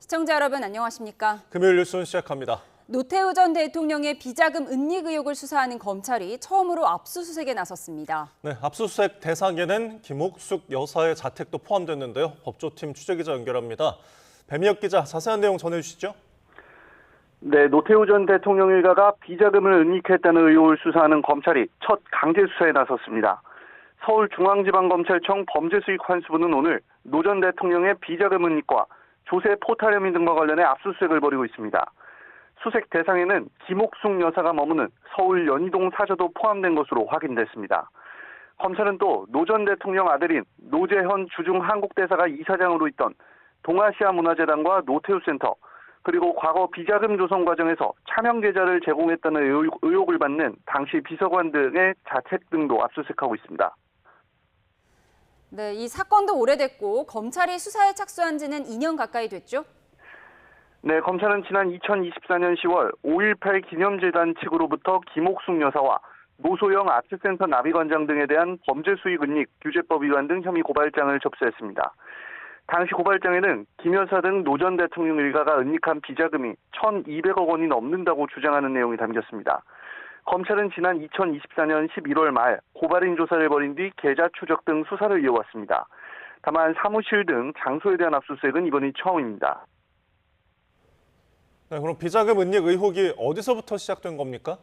시청자 여러분 안녕하십니까? 금요일 뉴스 시작합니다. 노태우 전 대통령의 비자금 은닉 의혹을 수사하는 검찰이 처음으로 압수수색에 나섰습니다. 네, 압수수색 대상에는 김옥숙 여사의 자택도 포함됐는데요. 법조팀 취재기자 연결합니다. 배미혁 기자, 자세한 내용 전해주시죠. 네, 노태우 전 대통령 일가가 비자금을 은닉했다는 의혹을 수사하는 검찰이 첫 강제 수사에 나섰습니다. 서울중앙지방검찰청 범죄수익환수부는 오늘 노 전 대통령의 비자금 은닉과 조세 포탈 혐의 등과 관련해 압수수색을 벌이고 있습니다. 수색 대상에는 김옥숙 여사가 머무는 서울 연희동 사저도 포함된 것으로 확인됐습니다. 검찰은 또 노 전 대통령 아들인 노재현 주중 한국대사가 이사장으로 있던 동아시아문화재단과 노태우센터, 그리고 과거 비자금 조성 과정에서 차명 계좌를 제공했다는 의혹을 받는 당시 비서관 등의 자택 등도 압수수색하고 있습니다. 네, 이 사건도 오래됐고 검찰이 수사에 착수한 지는 2년 가까이 됐죠? 네, 검찰은 지난 2024년 10월 5.18 기념재단 측으로부터 김옥숙 여사와 노소영 아트센터 나비관장 등에 대한 범죄수익 은닉 규제법 위반 등 혐의 고발장을 접수했습니다. 당시 고발장에는 김 여사 등 노 전 대통령 일가가 은닉한 비자금이 1,200억 원이 넘는다고 주장하는 내용이 담겼습니다. 검찰은 지난 2024년 11월 말 고발인 조사를 벌인 뒤 계좌 추적 등 수사를 이어왔습니다. 다만 사무실 등 장소에 대한 압수수색은 이번이 처음입니다. 네, 그럼 비자금 은닉 의혹이 어디서부터 시작된 겁니까?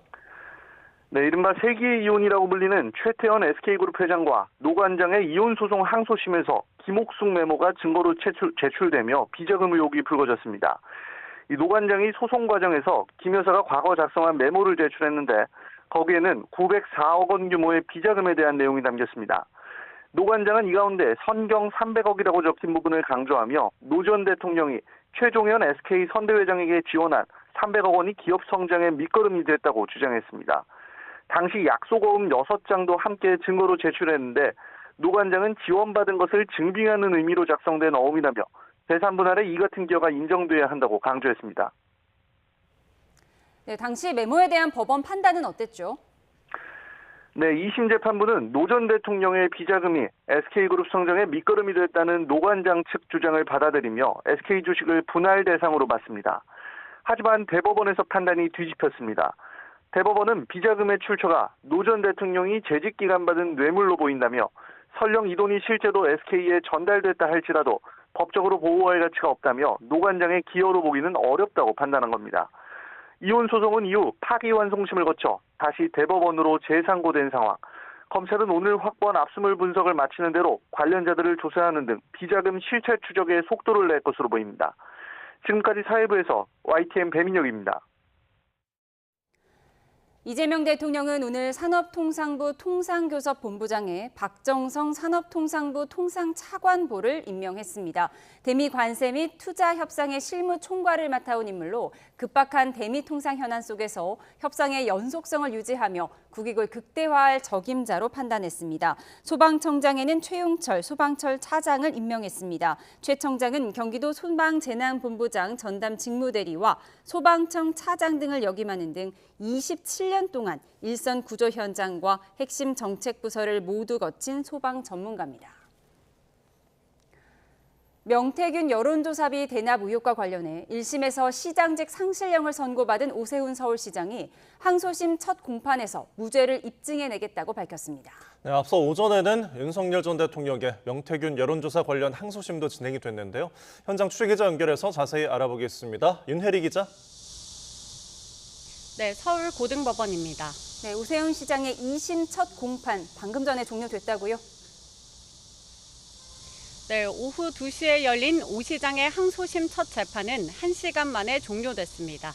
네, 이른바 세기의 이혼이라고 불리는 최태원 SK그룹 회장과 노 관장의 이혼 소송 항소심에서 김옥숙 메모가 증거로 제출되며 비자금 의혹이 불거졌습니다. 이 노 관장이 소송 과정에서 김 여사가 과거 작성한 메모를 제출했는데 거기에는 904억 원 규모의 비자금에 대한 내용이 담겼습니다. 노 관장은 이 가운데 선경 300억이라고 적힌 부분을 강조하며 노 전 대통령이 최종현 SK 선대회장에게 지원한 300억 원이 기업 성장의 밑거름이 됐다고 주장했습니다. 당시 약속어음 6장도 함께 증거로 제출했는데 노 관장은 지원받은 것을 증빙하는 의미로 작성된 어음이라며 재산 분할에 이 같은 기여가 인정돼야 한다고 강조했습니다. 네, 당시 메모에 대한 법원 판단은 어땠죠? 네, 2심 재판부는 노 전 대통령의 비자금이 SK그룹 성장에 밑거름이 됐다는 노 관장 측 주장을 받아들이며 SK 주식을 분할 대상으로 봤습니다. 하지만 대법원에서 판단이 뒤집혔습니다. 대법원은 비자금의 출처가 노 전 대통령이 재직 기간 받은 뇌물로 보인다며 설령 이 돈이 실제로 SK에 전달됐다 할지라도 법적으로 보호할 가치가 없다며 노 관장의 기여로 보기는 어렵다고 판단한 겁니다. 이혼 소송은 이후 파기환송심을 거쳐 다시 대법원으로 재상고된 상황. 검찰은 오늘 확보한 압수물 분석을 마치는 대로 관련자들을 조사하는 등 비자금 실체 추적에 속도를 낼 것으로 보입니다. 지금까지 사회부에서 YTN 배민혁입니다. 이재명 대통령은 오늘 산업통상부 통상교섭본부장에 박정성 산업통상부 통상차관보를 임명했습니다. 대미 관세 및 투자 협상의 실무 총괄을 맡아온 인물로 급박한 대미 통상 현안 속에서 협상의 연속성을 유지하며 국익을 극대화할 적임자로 판단했습니다. 소방청장에는 최용철 소방철 차장을 임명했습니다. 최 청장은 경기도 소방재난본부장 전담 직무대리와 소방청 차장 등을 역임하는 등 27년 동안 일선 구조 현장과 핵심 정책 부서를 모두 거친 소방 전문가입니다. 명태균 여론조사비 대납 의혹과 관련해 1심에서 시장직 상실령을 선고받은 오세훈 서울시장이 항소심 첫 공판에서 무죄를 입증해내겠다고 밝혔습니다. 네, 앞서 오전에는 윤석열 전 대통령의 명태균 여론조사 관련 항소심도 진행이 됐는데요. 현장 취재기자 연결해서 자세히 알아보겠습니다. 윤혜리 기자. 네, 서울고등법원입니다. 네, 오세훈 시장의 2심 첫 공판 방금 전에 종료됐다고요? 네, 오후 2시에 열린 오 시장의 항소심 첫 재판은 1시간 만에 종료됐습니다.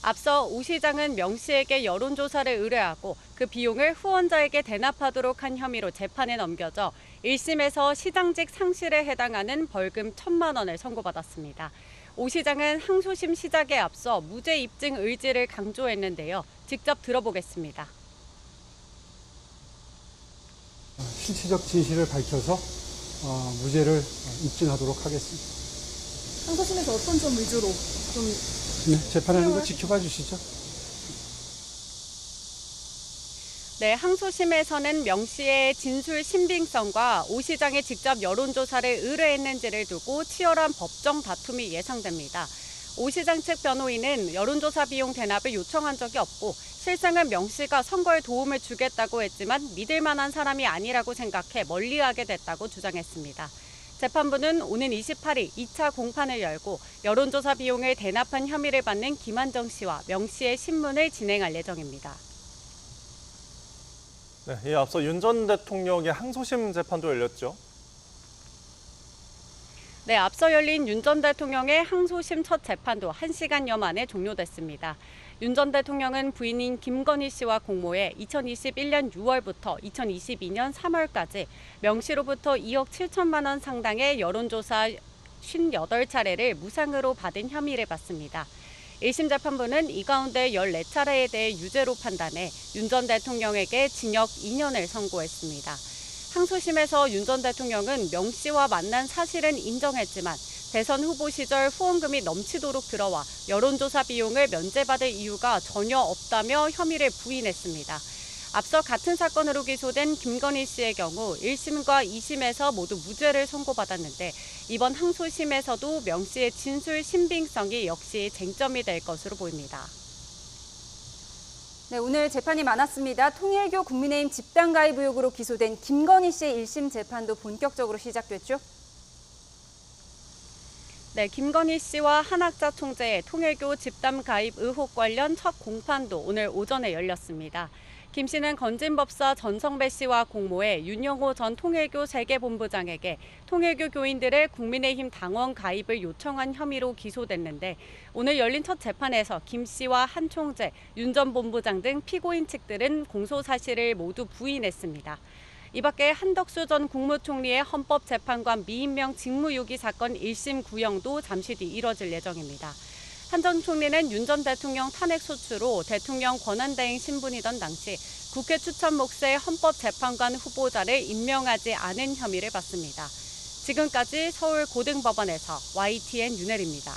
앞서 오 시장은 명 씨에게 여론조사를 의뢰하고 그 비용을 후원자에게 대납하도록 한 혐의로 재판에 넘겨져 1심에서 시장직 상실에 해당하는 벌금 1,000만 원을 선고받았습니다. 오 시장은 항소심 시작에 앞서 무죄 입증 의지를 강조했는데요. 직접 들어보겠습니다. 실체적 진실을 밝혀서 무죄를 입증하도록 하겠습니다. 항소심에서 어떤 점 위주로 좀 네, 재판하는 거 지켜봐 주시죠. 네, 항소심에서는 명씨의 진술 신빙성과 오 시장이 직접 여론조사를 의뢰했는지를 두고 치열한 법정 다툼이 예상됩니다. 오 시장 측 변호인은 여론조사 비용 대납을 요청한 적이 없고 실상은 명씨가 선거에 도움을 주겠다고 했지만 믿을 만한 사람이 아니라고 생각해 멀리하게 됐다고 주장했습니다. 재판부는 오는 28일 2차 공판을 열고 여론조사 비용을 대납한 혐의를 받는 김한정 씨와 명씨의 신문을 진행할 예정입니다. 네, 이에 앞서 윤 전 대통령의 항소심 재판도 열렸죠. 네, 앞서 열린 윤 전 대통령의 항소심 첫 재판도 1시간여 만에 종료됐습니다. 윤 전 대통령은 부인인 김건희 씨와 공모해 2021년 6월부터 2022년 3월까지 명씨로부터 2억 7천만 원 상당의 여론조사 58차례를 무상으로 받은 혐의를 받습니다. 1심 재판부는 이 가운데 14차례에 대해 유죄로 판단해 윤 전 대통령에게 징역 2년을 선고했습니다. 항소심에서 윤 전 대통령은 명씨와 만난 사실은 인정했지만 대선 후보 시절 후원금이 넘치도록 들어와 여론조사 비용을 면제받을 이유가 전혀 없다며 혐의를 부인했습니다. 앞서 같은 사건으로 기소된 김건희 씨의 경우 1심과 2심에서 모두 무죄를 선고받았는데 이번 항소심에서도 명씨의 진술 신빙성이 역시 쟁점이 될 것으로 보입니다. 네, 오늘 재판이 많았습니다. 통일교 국민의힘 집단 가입 의혹으로 기소된 김건희 씨의 1심 재판도 본격적으로 시작됐죠? 네, 김건희 씨와 한학자 총재의 통일교 집단 가입 의혹 관련 첫 공판도 오늘 오전에 열렸습니다. 김 씨는 건진법사 전성배 씨와 공모해 윤영호 전 통일교 세계본부장에게 통일교 교인들의 국민의힘 당원 가입을 요청한 혐의로 기소됐는데 오늘 열린 첫 재판에서 김 씨와 한 총재, 윤 전 본부장 등 피고인 측들은 공소 사실을 모두 부인했습니다. 이 밖에 한덕수 전 국무총리의 헌법재판관 미임명 직무유기 사건 1심 구형도 잠시 뒤 이뤄질 예정입니다. 한 전 총리는 윤 전 대통령 탄핵 소추로 대통령 권한대행 신분이던 당시 국회 추천 몫의 헌법재판관 후보자를 임명하지 않은 혐의를 받습니다. 지금까지 서울 고등법원에서 YTN 윤혜리입니다.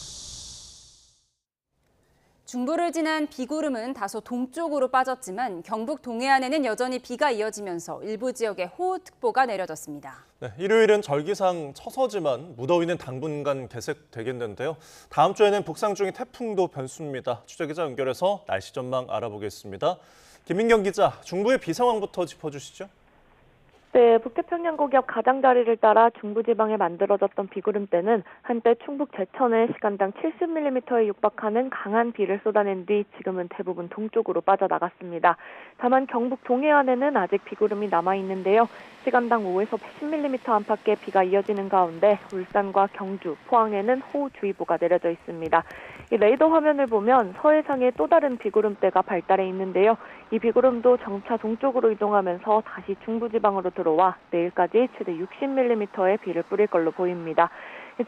중부를 지난 비구름은 다소 동쪽으로 빠졌지만 경북 동해안에는 여전히 비가 이어지면서 일부 지역에 호우특보가 내려졌습니다. 네, 일요일은 절기상 처서지만 무더위는 당분간 계속되겠는데요. 다음 주에는 북상 중인 태풍도 변수입니다. 취재기자 연결해서 날씨 전망 알아보겠습니다. 김민경 기자, 중부의 비 상황부터 짚어주시죠. 네, 북태평양 고기압 가장자리를 따라 중부지방에 만들어졌던 비구름대는 한때 충북 제천에 시간당 70mm에 육박하는 강한 비를 쏟아낸 뒤 지금은 대부분 동쪽으로 빠져나갔습니다. 다만 경북 동해안에는 아직 비구름이 남아있는데요. 시간당 5에서 10mm 안팎의 비가 이어지는 가운데 울산과 경주, 포항에는 호우주의보가 내려져 있습니다. 이 레이더 화면을 보면 서해상에 또 다른 비구름대가 발달해 있는데요. 이 비구름도 점차 동쪽으로 이동하면서 다시 중부지방으로 들어와 내일까지 최대 60mm의 비를 뿌릴 걸로 보입니다.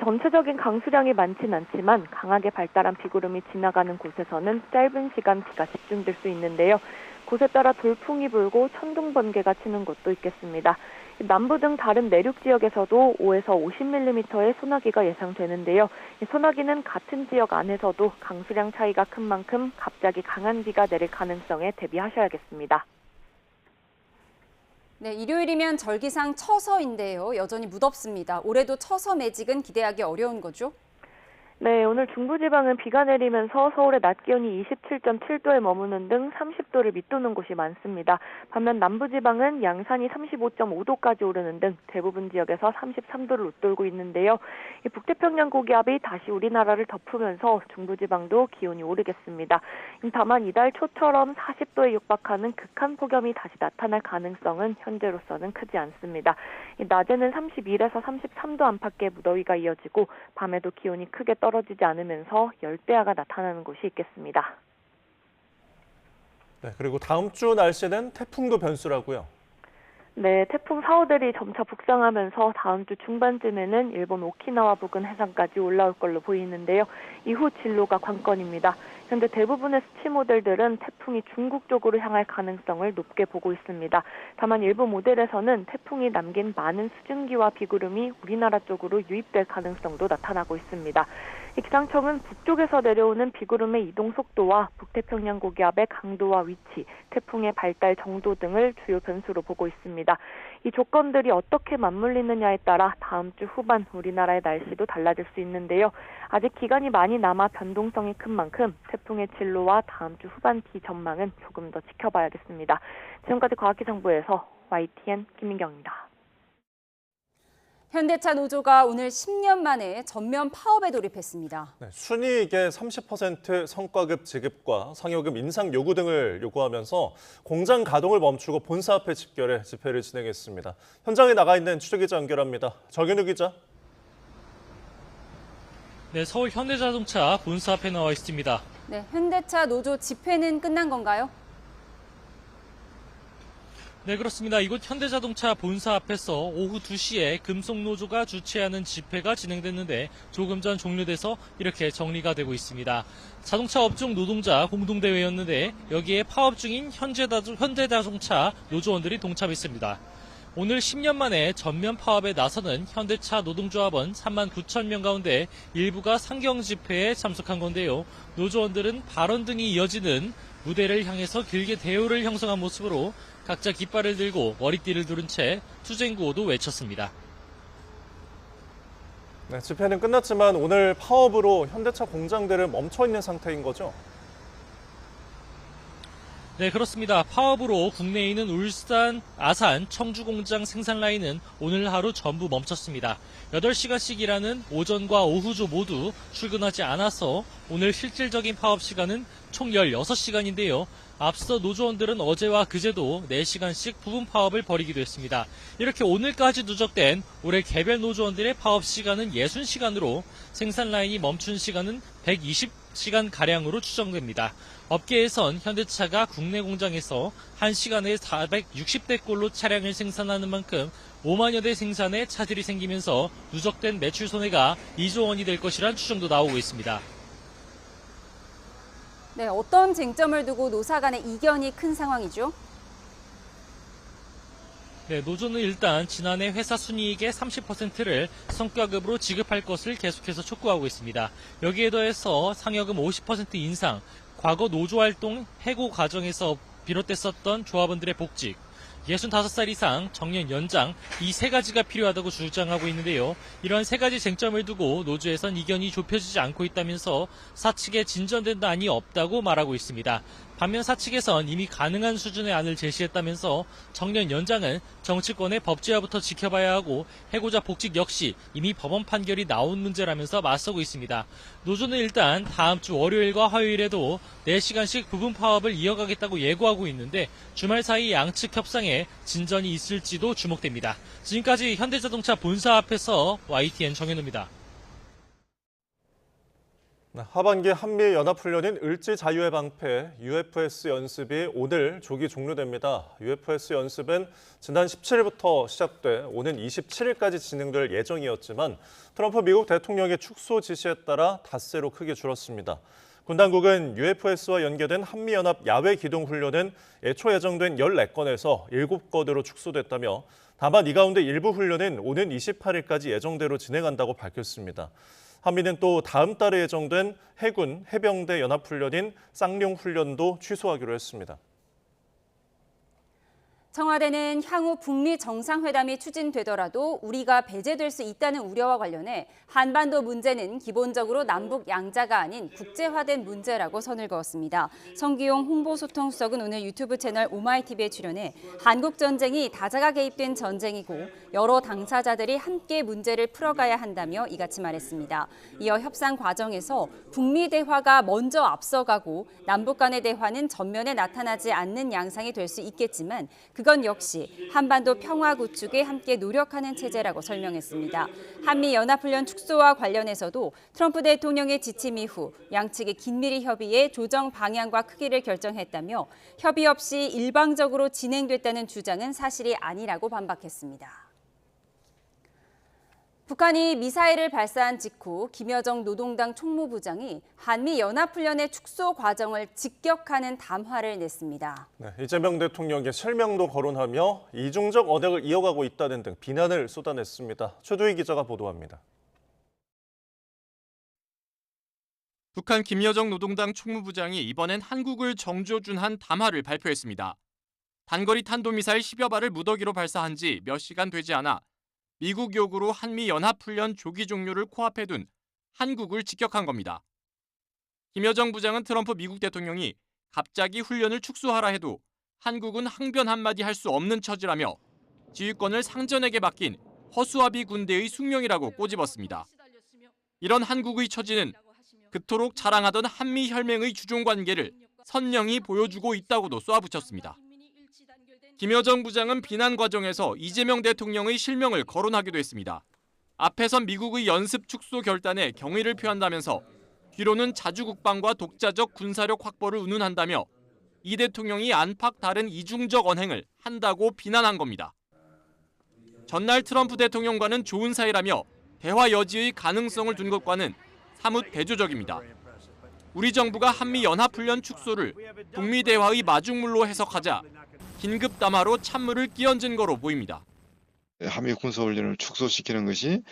전체적인 강수량이 많진 않지만 강하게 발달한 비구름이 지나가는 곳에서는 짧은 시간 비가 집중될 수 있는데요. 곳에 따라 돌풍이 불고 천둥 번개가 치는 곳도 있겠습니다. 남부 등 다른 내륙 지역에서도 5에서 50mm의 소나기가 예상되는데요. 소나기는 같은 지역 안에서도 강수량 차이가 큰 만큼 갑자기 강한 비가 내릴 가능성에 대비하셔야겠습니다. 네, 일요일이면 절기상 처서인데요. 여전히 무덥습니다. 올해도 처서 매직은 기대하기 어려운 거죠? 네, 오늘 중부지방은 비가 내리면서 서울의 낮 기온이 27.7도에 머무는 등 30도를 밑도는 곳이 많습니다. 반면 남부지방은 양산이 35.5도까지 오르는 등 대부분 지역에서 33도를 웃돌고 있는데요. 이 북태평양 고기압이 다시 우리나라를 덮으면서 중부지방도 기온이 오르겠습니다. 다만 이달 초처럼 40도에 육박하는 극한 폭염이 다시 나타날 가능성은 현재로서는 크지 않습니다. 낮에는 31에서 33도 안팎의 무더위가 이어지고 밤에도 기온이 크게 떨어지지 않으면서 열대야가 나타나는 곳이 있겠습니다. 네, 그리고 다음 주 날씨는 태풍도 변수라고요. 네, 태풍 4호들이 점차 북상하면서 다음 주 중반쯤에는 일본 오키나와 부근 해상까지 올라올 걸로 보이는데요. 이후 진로가 관건입니다. 현재 대부분의 수치 모델들은 태풍이 중국 쪽으로 향할 가능성을 높게 보고 있습니다. 다만 일부 모델에서는 태풍이 남긴 많은 수증기와 비구름이 우리나라 쪽으로 유입될 가능성도 나타나고 있습니다. 기상청은 북쪽에서 내려오는 비구름의 이동 속도와 북태평양 고기압의 강도와 위치, 태풍의 발달 정도 등을 주요 변수로 보고 있습니다. 이 조건들이 어떻게 맞물리느냐에 따라 다음 주 후반 우리나라의 날씨도 달라질 수 있는데요. 아직 기간이 많이 남아 변동성이 큰 만큼 태풍의 진로와 다음 주 후반기 전망은 조금 더 지켜봐야겠습니다. 지금까지 과학기상부에서 YTN 김민경입니다. 현대차 노조가 오늘 10년 만에 전면 파업에 돌입했습니다. 네, 순이익의 30% 성과급 지급과 상여금 인상 요구 등을 요구하면서 공장 가동을 멈추고 본사 앞에 집결해 집회를 진행했습니다. 현장에 나가 있는 취재기자 연결합니다. 정현우 기자. 네, 서울 현대자동차 본사 앞에 나와 있습니다. 네, 현대차 노조 집회는 끝난 건가요? 네, 그렇습니다. 이곳 현대자동차 본사 앞에서 오후 2시에 금속노조가 주최하는 집회가 진행됐는데 조금 전 종료돼서 이렇게 정리가 되고 있습니다. 자동차 업종 노동자 공동대회였는데 여기에 파업 중인 현대자동차 노조원들이 동참했습니다. 오늘 10년 만에 전면 파업에 나서는 현대차 노동조합원 3만 9천 명 가운데 일부가 상경 집회에 참석한 건데요. 노조원들은 발언 등이 이어지는 무대를 향해서 길게 대오를 형성한 모습으로 각자 깃발을 들고 머리띠를 두른 채 투쟁구호도 외쳤습니다. 네, 집회는 끝났지만 오늘 파업으로 현대차 공장들은 멈춰 있는 상태인 거죠? 네, 그렇습니다. 파업으로 국내에 있는 울산, 아산, 청주 공장 생산 라인은 오늘 하루 전부 멈췄습니다. 8시간씩 일하는 오전과 오후조 모두 출근하지 않아서 오늘 실질적인 파업 시간은 총 16시간인데요. 앞서 노조원들은 어제와 그제도 4시간씩 부분 파업을 벌이기도 했습니다. 이렇게 오늘까지 누적된 올해 개별 노조원들의 파업 시간은 60시간으로 생산 라인이 멈춘 시간은 120시간가량으로 추정됩니다. 업계에선 현대차가 국내 공장에서 1시간에 460대 꼴로 차량을 생산하는 만큼 5만여 대 생산에 차질이 생기면서 누적된 매출 손해가 2조 원이 될 것이란 추정도 나오고 있습니다. 네, 어떤 쟁점을 두고 노사 간의 이견이 큰 상황이죠? 네, 노조는 일단 지난해 회사 순이익의 30%를 성과급으로 지급할 것을 계속해서 촉구하고 있습니다. 여기에 더해서 상여금 50% 인상, 과거 노조활동 해고 과정에서 비롯됐었던 조합원들의 복직, 65살 이상 정년 연장 이 세 가지가 필요하다고 주장하고 있는데요. 이러한 세 가지 쟁점을 두고 노조에선 이견이 좁혀지지 않고 있다면서 사측에 진전된 안이 없다고 말하고 있습니다. 반면 사측에선 이미 가능한 수준의 안을 제시했다면서 정년 연장은 정치권의 법제화부터 지켜봐야 하고 해고자 복직 역시 이미 법원 판결이 나온 문제라면서 맞서고 있습니다. 노조는 일단 다음 주 월요일과 화요일에도 4시간씩 부분 파업을 이어가겠다고 예고하고 있는데 주말 사이 양측 협상에 진전이 있을지도 주목됩니다. 지금까지 현대자동차 본사 앞에서 YTN 정현우입니다. 하반기 한미연합훈련인 을지자유의 방패 UFS 연습이 오늘 조기 종료됩니다. UFS 연습은 지난 17일부터 시작돼 오는 27일까지 진행될 예정이었지만 트럼프 미국 대통령의 축소 지시에 따라 닷새로 크게 줄었습니다. 군 당국은 UFS와 연계된 한미연합 야외 기동 훈련은 애초 예정된 14건에서 7건으로 축소됐다며 다만 이 가운데 일부 훈련은 오는 28일까지 예정대로 진행한다고 밝혔습니다. 한미는 또 다음 달에 예정된 해군 해병대 연합훈련인 쌍용 훈련도 취소하기로 했습니다. 청와대는 향후 북미 정상회담이 추진되더라도 우리가 배제될 수 있다는 우려와 관련해 한반도 문제는 기본적으로 남북 양자가 아닌 국제화된 문제라고 선을 그었습니다. 성기용 홍보소통수석은 오늘 유튜브 채널 오마이TV에 출연해 한국 전쟁이 다자가 개입된 전쟁이고 여러 당사자들이 함께 문제를 풀어가야 한다며 이같이 말했습니다. 이어 협상 과정에서 북미 대화가 먼저 앞서가고 남북 간의 대화는 전면에 나타나지 않는 양상이 될 수 있겠지만 그건 역시 한반도 평화 구축에 함께 노력하는 체제라고 설명했습니다. 한미연합훈련 축소와 관련해서도 트럼프 대통령의 지침 이후 양측이 긴밀히 협의해 조정 방향과 크기를 결정했다며 협의 없이 일방적으로 진행됐다는 주장은 사실이 아니라고 반박했습니다. 북한이 미사일을 발사한 직후 김여정 노동당 총무부장이 한미연합훈련의 축소 과정을 직격하는 담화를 냈습니다. 네, 이재명 대통령의 실명도 거론하며 이중적 언행을 이어가고 있다는 등 비난을 쏟아냈습니다. 최두희 기자가 보도합니다. 북한 김여정 노동당 총무부장이 이번엔 한국을 정조준한 담화를 발표했습니다. 단거리 탄도미사일 10여 발을 무더기로 발사한 지 몇 시간 되지 않아 미국 요구로 한미 연합훈련 조기 종료를 코앞에 둔 한국을 직격한 겁니다. 김여정 부장은 트럼프 미국 대통령이 갑자기 훈련을 축소하라 해도 한국은 항변 한마디 할 수 없는 처지라며 지휘권을 상전에게 맡긴 허수아비 군대의 숙명이라고 꼬집었습니다. 이런 한국의 처지는 그토록 자랑하던 한미 혈맹의 주종 관계를 선명히 보여주고 있다고도 쏘아붙였습니다. 김여정 부장은 비난 과정에서 이재명 대통령의 실명을 거론하기도 했습니다. 앞에선 미국의 연습 축소 결단에 경의를 표한다면서 뒤로는 자주국방과 독자적 군사력 확보를 운운한다며 이 대통령이 안팎 다른 이중적 언행을 한다고 비난한 겁니다. 전날 트럼프 대통령과는 좋은 사이라며 대화 여지의 가능성을 둔 것과는 사뭇 대조적입니다. 우리 정부가 한미 연합훈련 축소를 북미 대화의 마중물로 해석하자 긴급 담화로 찬물을 끼얹은 거로 보입니다. 한미 군사훈련을 축소시키는 것이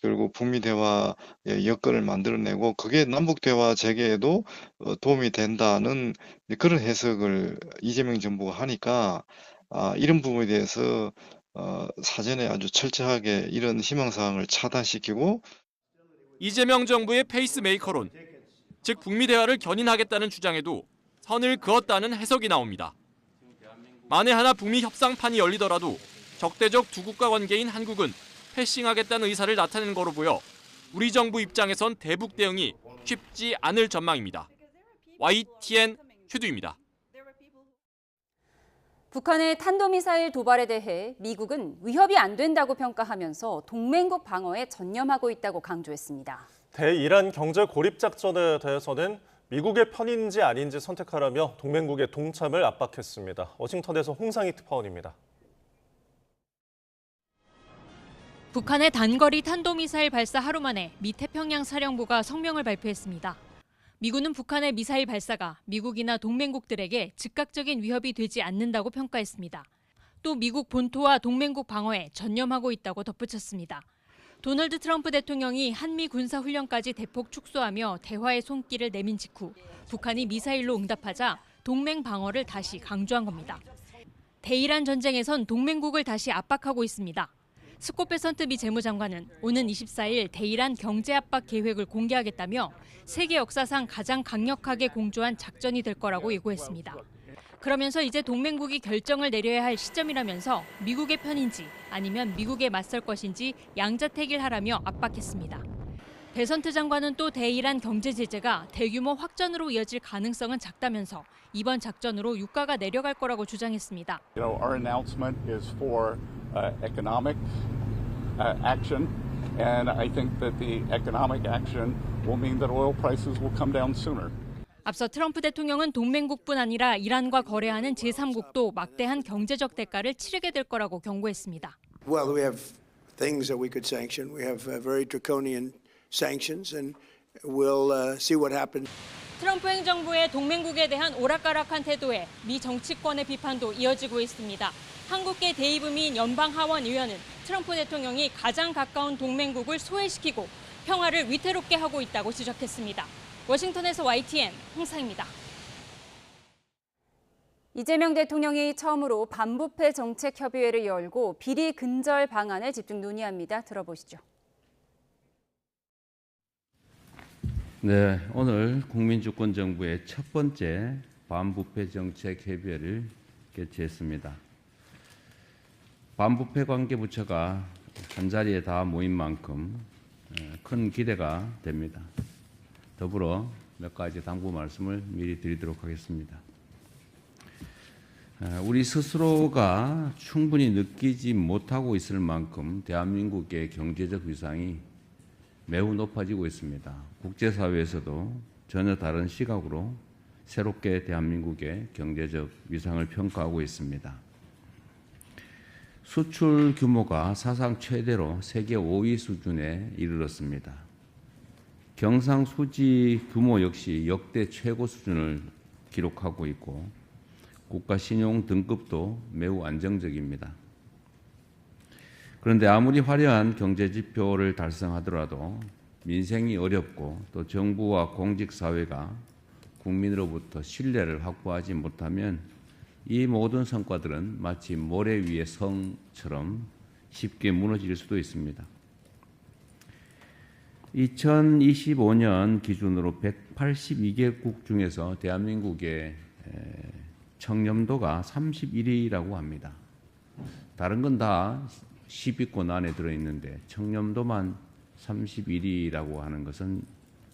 결국 북미 대화의 여건을 만들어내고 그게 남북 대화 재개에도 도움이 된다는 그런 해석을 이재명 정부가 하니까 이런 부분에 대해서 사전에 아주 철저하게 이런 희망사항을 차단시키고 이재명 정부의 페이스메이커론, 즉 북미 대화를 견인하겠다는 주장에도 선을 그었다는 해석이 나옵니다. 만에 하나 북미 협상판이 열리더라도 적대적 두 국가 관계인 한국은 패싱하겠다는 의사를 나타낸 거로 보여 우리 정부 입장에선 대북 대응이 쉽지 않을 전망입니다. YTN 휴두입니다. 북한의 탄도미사일 도발에 대해 미국은 위협이 안 된다고 평가하면서 동맹국 방어에 전념하고 있다고 강조했습니다. 대이란 경제 고립 작전에 대해서는 미국의 편인지 아닌지 선택하라며 동맹국의 동참을 압박했습니다. 워싱턴에서 홍상희 특파원입니다. 북한의 단거리 탄도미사일 발사 하루 만에 미 태평양 사령부가 성명을 발표했습니다. 미군은 북한의 미사일 발사가 미국이나 동맹국들에게 즉각적인 위협이 되지 않는다고 평가했습니다. 또 미국 본토와 동맹국 방어에 전념하고 있다고 덧붙였습니다. 도널드 트럼프 대통령이 한미 군사훈련까지 대폭 축소하며 대화의 손길을 내민 직후 북한이 미사일로 응답하자 동맹 방어를 다시 강조한 겁니다. 대이란 전쟁에선 동맹국을 다시 압박하고 있습니다. 스콧 베선트 미 재무장관은 오는 24일 대이란 경제 압박 계획을 공개하겠다며 세계 역사상 가장 강력하게 공조한 작전이 될 거라고 예고했습니다. 그러면서 이제 동맹국이 결정을 내려야 할 시점이라면서 미국의 편인지 아니면 미국에 맞설 것인지 양자택일하라며 압박했습니다. 베선트 장관은 또 대이란 경제 제재가 대규모 확전으로 이어질 가능성은 작다면서 이번 작전으로 유가가 내려갈 거라고 주장했습니다. Our announcement is for economic action, and I think that the economic action will mean that oil prices will come down sooner. 앞서 트럼프 대통령은 동맹국뿐 아니라 이란과 거래하는 제3국도 막대한 경제적 대가를 치르게 될 거라고 경고했습니다. Well, we have things that we could sanction. We have very draconian sanctions, and we'll see what happens. 트럼프 행정부의 동맹국에 대한 오락가락한 태도에 미 정치권의 비판도 이어지고 있습니다. 한국계 데이브민 연방하원의원은 트럼프 대통령이 가장 가까운 동맹국을 소외시키고 평화를 위태롭게 하고 있다고 지적했습니다. 워싱턴에서 YTN 홍상입니다. 이재명 대통령이 처음으로 반부패 정책협의회를 열고 비리 근절 방안을 집중 논의합니다. 들어보시죠. 네, 오늘 국민주권정부의 첫 번째 반부패 정책협의회를 개최했습니다. 반부패 관계부처가 한자리에 다 모인 만큼 큰 기대가 됩니다. 더불어 몇 가지 당부 말씀을 미리 드리도록 하겠습니다. 우리 스스로가 충분히 느끼지 못하고 있을 만큼 대한민국의 경제적 위상이 매우 높아지고 있습니다. 국제사회에서도 전혀 다른 시각으로 새롭게 대한민국의 경제적 위상을 평가하고 있습니다. 수출 규모가 사상 최대로 세계 5위 수준에 이르렀습니다. 경상수지 규모 역시 역대 최고 수준을 기록하고 있고 국가 신용 등급도 매우 안정적입니다. 그런데 아무리 화려한 경제 지표를 달성하더라도 민생이 어렵고 또 정부와 공직사회가 국민으로부터 신뢰를 확보하지 못하면 이 모든 성과들은 마치 모래 위의 성처럼 쉽게 무너질 수도 있습니다. 2025년 기준으로 182개국 중에서 대한민국의 청렴도가 31위라고 합니다. 다른 건 다 10위권 안에 들어있는데 청렴도만 31위라고 하는 것은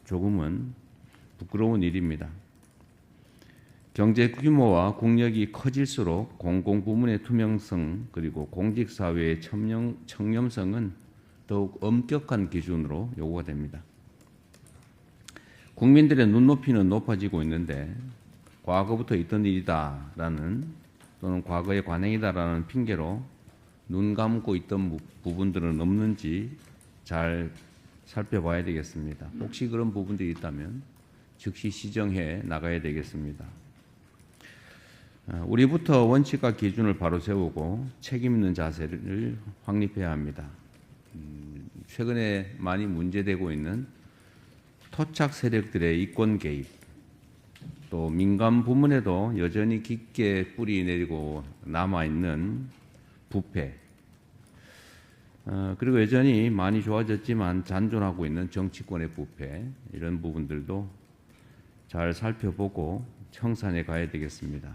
조금은 부끄러운 일입니다. 경제 규모와 국력이 커질수록 공공부문의 투명성 그리고 공직사회의 청렴성은 더욱 엄격한 기준으로 요구가 됩니다. 국민들의 눈높이는 높아지고 있는데 과거부터 있던 일이다라는 또는 과거의 관행이다라는 핑계로 눈 감고 있던 부분들은 없는지 잘 살펴봐야 되겠습니다. 혹시 그런 부분들이 있다면 즉시 시정해 나가야 되겠습니다. 우리부터 원칙과 기준을 바로 세우고 책임 있는 자세를 확립해야 합니다. 최근에 많이 문제되고 있는 토착 세력들의 이권 개입, 또 민간 부문에도 여전히 깊게 뿌리 내리고 남아있는 부패, 그리고 여전히 많이 좋아졌지만 잔존하고 있는 정치권의 부패, 이런 부분들도 잘 살펴보고 청산해 가야 되겠습니다.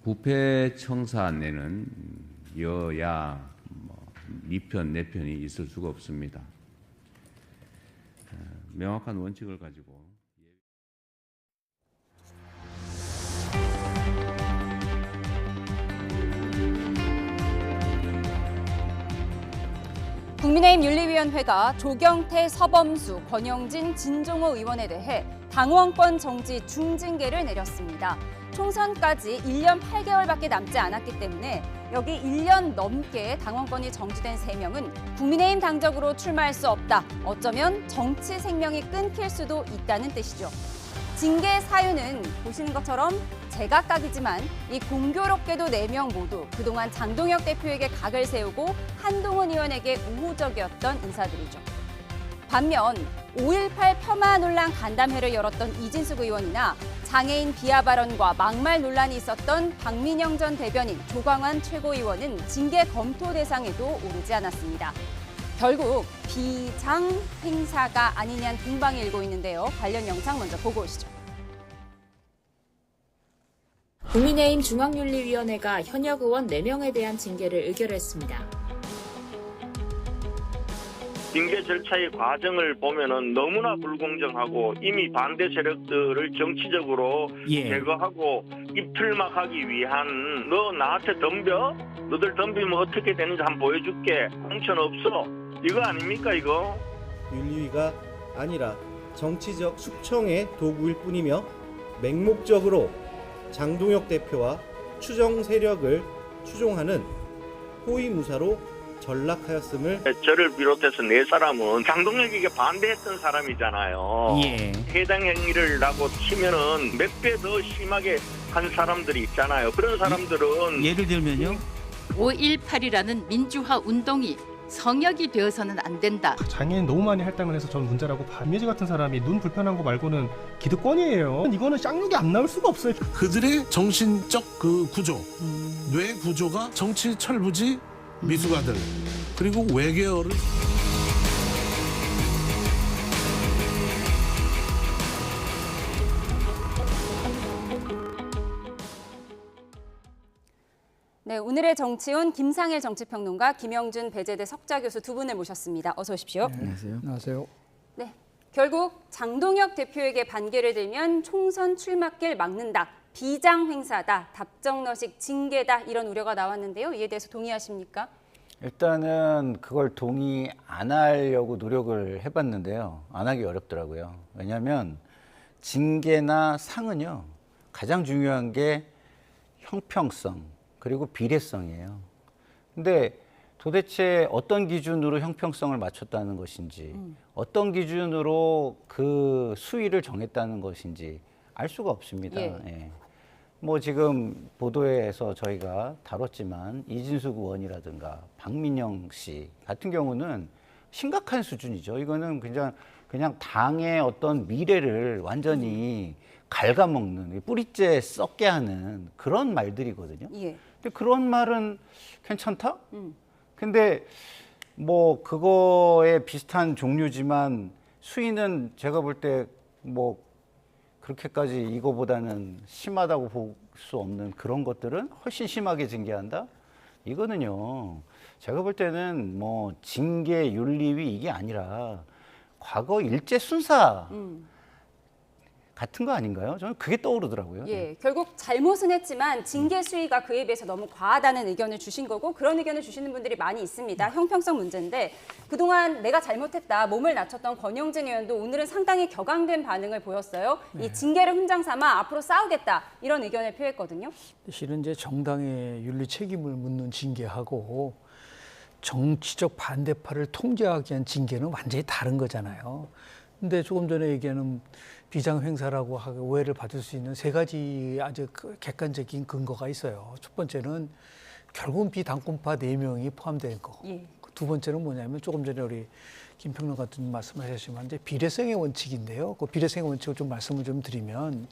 부패 청산에는 여야, 네 편, 내 편이 있을 수가 없습니다. 명확한 원칙을 가지고 국민의힘 윤리위원회가 조경태, 서범수, 권영진, 진종호 의원에 대해 당원권 정지 중징계를 내렸습니다. 총선까지 1년 8개월밖에 남지 않았기 때문에 여기 1년 넘게 당원권이 정지된 3명은 국민의힘 당적으로 출마할 수 없다. 어쩌면 정치 생명이 끊길 수도 있다는 뜻이죠. 징계 사유는 보시는 것처럼 제각각이지만 이 공교롭게도 4명 모두 그동안 장동혁 대표에게 각을 세우고 한동훈 의원에게 우호적이었던 인사들이죠. 반면 5.18 폄하 논란 간담회를 열었던 이진숙 의원이나 장애인 비하 발언과 막말 논란이 있었던 박민영 전 대변인, 조광환 최고위원은 징계 검토 대상에도 오르지 않았습니다. 결국 비장 행사가 아니냐는 공방이 일고 있는데요. 관련 영상 먼저 보고 오시죠. 국민의힘 중앙윤리위원회가 현역 의원 4명에 대한 징계를 의결했습니다. 징계 절차의 과정을 보면은 너무나 불공정하고 이미 반대 세력들을 정치적으로 제거하고 입틀막하기 위한 너 나한테 덤벼? 너들 덤비면 어떻게 되는지 한번 보여줄게. 공천 없어. 이거 아닙니까 이거? 윤리위가 아니라 정치적 숙청의 도구일 뿐이며 맹목적으로 장동혁 대표와 추정 세력을 추종하는 호위무사로 전락하였음을. 저를 비롯해서 4사람은 장동혁에게 반대했던 사람이잖아요. 해당 행위를 라고 치면은 몇 배 더 심하게 한 사람들이 있잖아요. 그런 사람들은 예를 들면요. 5.18이라는 민주화 운동이 성역이 되어서는 안 된다. 장애인 너무 많이 할당을 해서 전 문제라고 반미지 같은 사람이 눈 불편한 거 말고는 기득권이에요. 이거는 쌍욕이 안 나올 수가 없어요. 그들의 정신적 그 구조, 뇌 구조가 정치 철부지 미숙아들 그리고 외계어를 네, 오늘의 정치온 김상일 정치평론가, 김영준 배재대 석좌교수 두 분을 모셨습니다. 어서 오십시오. 네, 안녕하세요. 네, 결국 장동혁 대표에게 반기를 들면 총선 출마길 막는다. 비장 행사다. 답정너식 징계다. 이런 우려가 나왔는데요. 이에 대해서 동의하십니까? 일단은 그걸 동의 안 하려고 노력을 해봤는데요. 안 하기 어렵더라고요. 왜냐하면 징계나 상은요. 가장 중요한 게 형평성 그리고 비례성이에요. 근데 도대체 어떤 기준으로 형평성을 맞췄다는 것인지 어떤 기준으로 그 수위를 정했다는 것인지 알 수가 없습니다. 예. 뭐 지금 보도에서 저희가 다뤘지만 이진숙 의원이라든가 박민영 씨 같은 경우는 심각한 수준이죠. 이거는 그냥 당의 어떤 미래를 완전히 갉아먹는, 뿌리째 썩게 하는 그런 말들이거든요. 예. 근데 그런 말은 괜찮다? 근데 뭐 그거에 비슷한 종류지만 수위는 제가 볼 때 뭐 그렇게까지 이거보다는 심하다고 볼 수 없는 그런 것들은 훨씬 심하게 징계한다? 이거는요, 제가 볼 때는 뭐 징계 윤리위 이게 아니라 과거 일제 순사 같은 거 아닌가요? 저는 그게 떠오르더라고요. 예, 결국 잘못은 했지만 징계 수위가 그에 비해서 너무 과하다는 의견을 주신 거고 그런 의견을 주시는 분들이 많이 있습니다. 형평성 문제인데 그동안 내가 잘못했다 몸을 낮췄던 권영진 의원도 오늘은 상당히 격앙된 반응을 보였어요. 이 징계를 훈장 삼아 앞으로 싸우겠다 이런 의견을 표했거든요. 실은 이제 정당의 윤리 책임을 묻는 징계하고 정치적 반대파를 통제하기 위한 징계는 완전히 다른 거잖아요. 근데 조금 전에 얘기하는 비장행사라고 하고 오해를 받을 수 있는 세 가지 아주 객관적인 근거가 있어요. 첫 번째는 결국은 비당권파 4명이 포함된 거. 예. 두 번째는 뭐냐면 조금 전에 우리 김평론 같은 말씀하셨지만 이제 비례성의 원칙인데요. 그 비례성의 원칙을 좀 말씀을 좀 드리면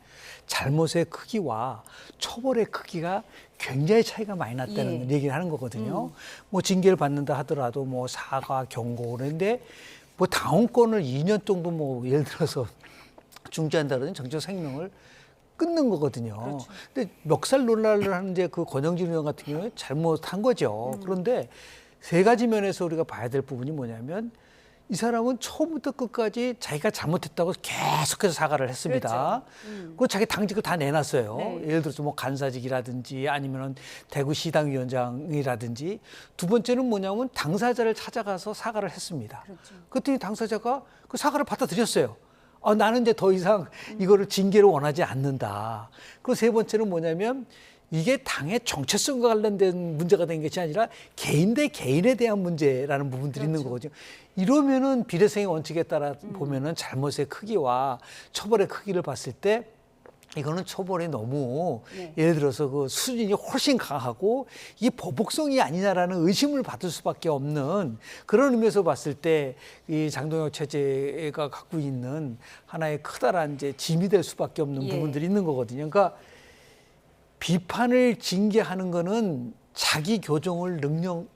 잘못의 크기와 처벌의 크기가 굉장히 차이가 많이 났다는 얘기를 하는 거거든요. 뭐 징계를 받는다 하더라도 뭐 사과, 경고 그런데 뭐 당원권을 2년 정도 뭐 예를 들어서 중지한다는 정치적 생명을 끊는 거거든요. 그렇죠. 근데 멱살 논란을 하는 이제 그 권영진 의원 같은 경우에 잘못한 거죠. 그런데 세 가지 면에서 우리가 봐야 될 부분이 뭐냐면 이 사람은 처음부터 끝까지 자기가 잘못했다고 계속해서 사과를 했습니다. 그렇죠. 그 자기 당직을 다 내놨어요. 네. 예를 들어서 뭐 간사직이라든지 아니면은 대구시당위원장이라든지 두 번째는 뭐냐면 당사자를 찾아가서 사과를 했습니다. 그렇죠. 그랬더니 당사자가 그 사과를 받아들였어요. 나는 이제 더 이상 이거를 징계를 원하지 않는다. 그리고 세 번째는 뭐냐면 이게 당의 정체성과 관련된 문제가 된 것이 아니라 개인 대 개인에 대한 문제라는 부분들이 있는 거거든요. 이러면은 비례성의 원칙에 따라 보면은 잘못의 크기와 처벌의 크기를 봤을 때 이거는 처벌이 너무 예를 들어서 그 수준이 훨씬 강하고 이게 보복성이 아니냐라는 의심을 받을 수밖에 없는 그런 의미에서 봤을 때 이 장동혁 체제가 갖고 있는 하나의 커다란 이제 짐이 될 수밖에 없는 부분들이 있는 거거든요. 그러니까 비판을 징계하는 거는 자기 교정을 능력을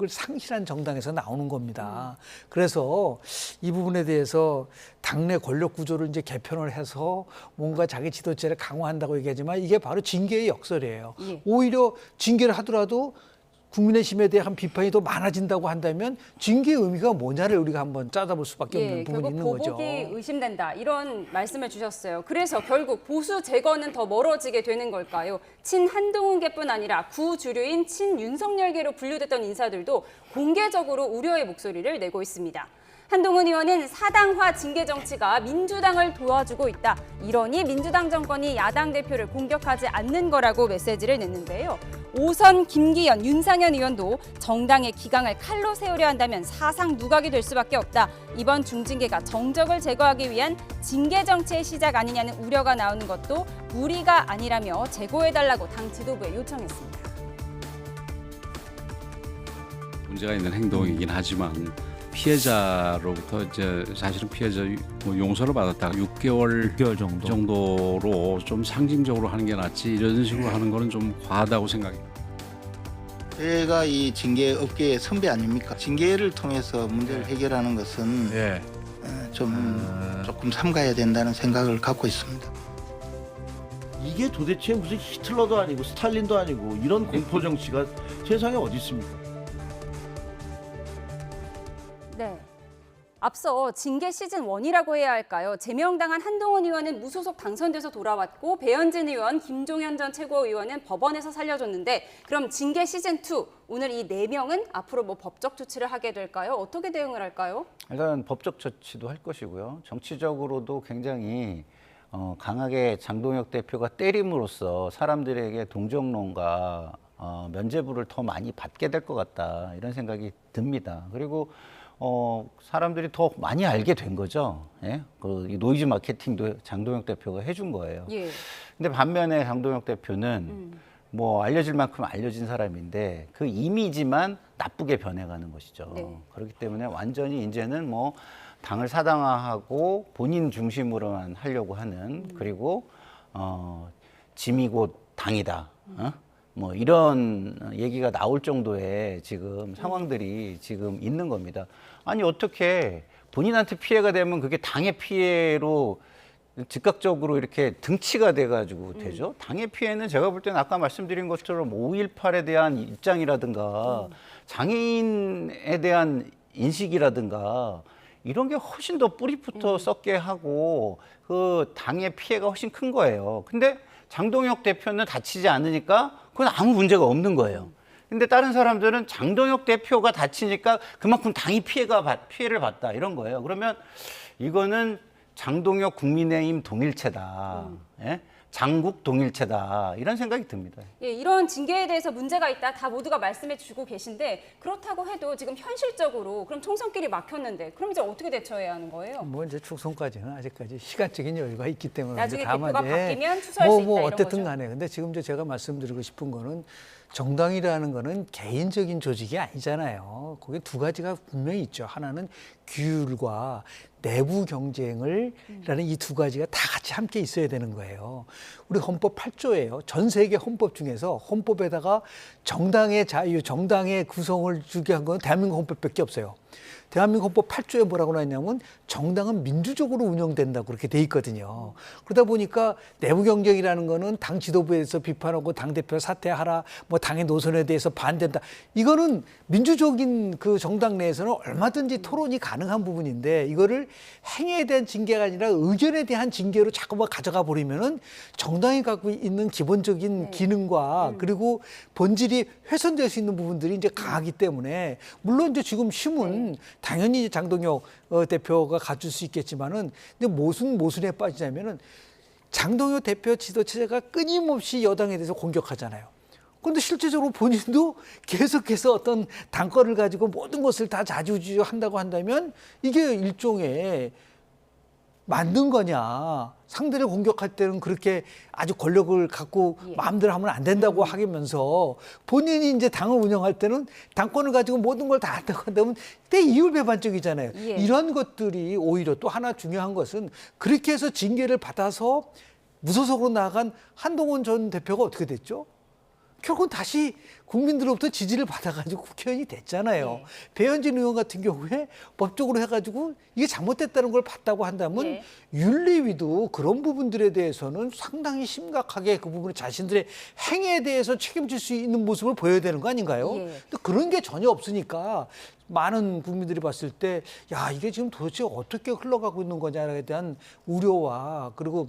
상실한 정당에서 나오는 겁니다. 그래서 이 부분에 대해서 당내 권력 구조를 이제 개편을 해서 뭔가 자기 지도체를 강화한다고 얘기하지만 이게 바로 징계의 역설이에요. 오히려 징계를 하더라도 국민의힘에 대한 비판이 더 많아진다고 한다면 징계의 의미가 뭐냐를 우리가 한번 짜다볼 수밖에 없는 부분이 있는 거죠. 결국 보복이 의심된다 이런 말씀을 주셨어요. 그래서 결국 보수 제거는 더 멀어지게 되는 걸까요? 친 한동훈계뿐 아니라 구주류인 친 윤석열계로 분류됐던 인사들도 공개적으로 우려의 목소리를 내고 있습니다. 한동훈 의원은 사당화 징계 정치가 민주당을 도와주고 있다. 이러니 민주당 정권이 야당 대표를 공격하지 않는 거라고 메시지를 냈는데요. 5선 김기현, 윤상현 의원도 정당의 기강을 칼로 세우려 한다면 사상 누각이 될 수밖에 없다. 이번 중징계가 정적을 제거하기 위한 징계 정치의 시작 아니냐는 우려가 나오는 것도 무리가 아니라며 제고해달라고 당 지도부에 요청했습니다. 문제가 있는 행동이긴 하지만 피해자로부터 이제 사실은 피해자 용서를 받았다가 6개월 정도로 좀 상징적으로 하는 게 낫지 이런 식으로 하는 거는 좀 과하다고 생각해요. 제가 이 징계 업계의 선배 아닙니까? 징계를 통해서 문제를 해결하는 것은 조금 삼가야 된다는 생각을 갖고 있습니다. 이게 도대체 무슨 히틀러도 아니고 스탈린도 아니고 이런 공포 정치가 세상에 어디 있습니까? 네. 앞서 징계 시즌 1이라고 해야 할까요? 제명당한 한동훈 의원은 무소속 당선돼서 돌아왔고 배현진 의원, 김종현 전 최고위원은 법원에서 살려줬는데 그럼 징계 시즌 2 오늘 이 4명은 앞으로 뭐 법적 조치를 하게 될까요? 어떻게 대응을 할까요? 일단 법적 조치도 할 것이고요. 정치적으로도 굉장히 강하게 장동혁 대표가 때림으로써 사람들에게 동정론과 면죄부를 더 많이 받게 될 것 같다 이런 생각이 듭니다. 그리고 사람들이 더 많이 알게 된 거죠. 예? 그 노이즈 마케팅도 장동혁 대표가 해준 거예요. 근데 반면에 장동혁 대표는 뭐 알려질 만큼 알려진 사람인데 그 이미지만 나쁘게 변해가는 것이죠. 네. 그렇기 때문에 완전히 이제는 뭐 당을 사당화하고 본인 중심으로만 하려고 하는 그리고 짐이 곧 당이다. 뭐 이런 얘기가 나올 정도의 지금 상황들이 지금 있는 겁니다. 아니 어떻게 본인한테 피해가 되면 그게 당의 피해로 즉각적으로 이렇게 등치가 돼가지고 되죠. 당의 피해는 제가 볼 때는 아까 말씀드린 것처럼 5.18에 대한 입장이라든가 장애인에 대한 인식이라든가 이런 게 훨씬 더 뿌리부터 썩게 하고 그 당의 피해가 훨씬 큰 거예요. 근데 장동혁 대표는 다치지 않으니까 그건 아무 문제가 없는 거예요. 근데 다른 사람들은 장동혁 대표가 다치니까 그만큼 당이 피해를 봤다 이런 거예요. 그러면 이거는 장동혁 국민의힘 동일체다. 예? 장국 동일체다. 이런 생각이 듭니다. 예, 이런 징계에 대해서 문제가 있다. 다 모두가 말씀해 주고 계신데 그렇다고 해도 지금 현실적으로 그럼 총선길이 막혔는데 그럼 이제 어떻게 대처해야 하는 거예요? 뭐 이제 총선까지는 아직까지 시간적인 여유가 있기 때문에 나중에 다만 대표가 바뀌면 추수할 수 있다 이런 어쨌든 거죠? 간에 근데 지금 제가 말씀드리고 싶은 거는 정당이라는 거는 개인적인 조직이 아니잖아요. 거기에 두 가지가 분명히 있죠. 하나는 규율과 내부 경쟁을 라는 이 두 가지가 다 같이 함께 있어야 되는 거예요. 우리 헌법 8조예요. 전 세계 헌법 중에서 헌법에다가 정당의 자유, 정당의 구성을 주게 한 건 대한민국 헌법밖에 없어요. 대한민국 헌법 8조에 뭐라고 나왔냐면 정당은 민주적으로 운영된다고 그렇게 돼 있거든요. 그러다 보니까 내부 경쟁이라는 거는 당 지도부에 대해서 비판하고 당대표 사퇴하라, 뭐 당의 노선에 대해서 반대한다. 이거는 민주적인 그 정당 내에서는 얼마든지 토론이 가능한 부분인데 이거를 행위에 대한 징계가 아니라 의견에 대한 징계로 자꾸만 가져가 버리면은 정당이 갖고 있는 기본적인 기능과 그리고 본질이 훼손될 수 있는 부분들이 이제 강하기 때문에 물론 이제 지금 힘은 당연히 장동혁 대표가 가질 수 있겠지만은 근데 모순에 빠지자면은 장동혁 대표 지도체제가 끊임없이 여당에 대해서 공격하잖아요. 그런데 실제적으로 본인도 계속해서 어떤 당권을 가지고 모든 것을 다 좌지우지한다고 한다면 이게 일종의 만든 거냐. 상대를 공격할 때는 그렇게 아주 권력을 갖고 마음대로 하면 안 된다고 하면서 본인이 이제 당을 운영할 때는 당권을 가지고 모든 걸 다 한다고 한다면 그때 이율배반적이잖아요. 이런 것들이 오히려 또 하나 중요한 것은 그렇게 해서 징계를 받아서 무소속으로 나간 한동훈 전 대표가 어떻게 됐죠? 결국은 다시 국민들로부터 지지를 받아가지고 국회의원이 됐잖아요. 배현진 의원 같은 경우에 법적으로 해가지고 이게 잘못됐다는 걸 봤다고 한다면 윤리위도 그런 부분들에 대해서는 상당히 심각하게 그 부분을 자신들의 행위에 대해서 책임질 수 있는 모습을 보여야 되는 거 아닌가요? 근데 그런 게 전혀 없으니까 많은 국민들이 봤을 때 야, 이게 지금 도대체 어떻게 흘러가고 있는 거냐에 대한 우려와 그리고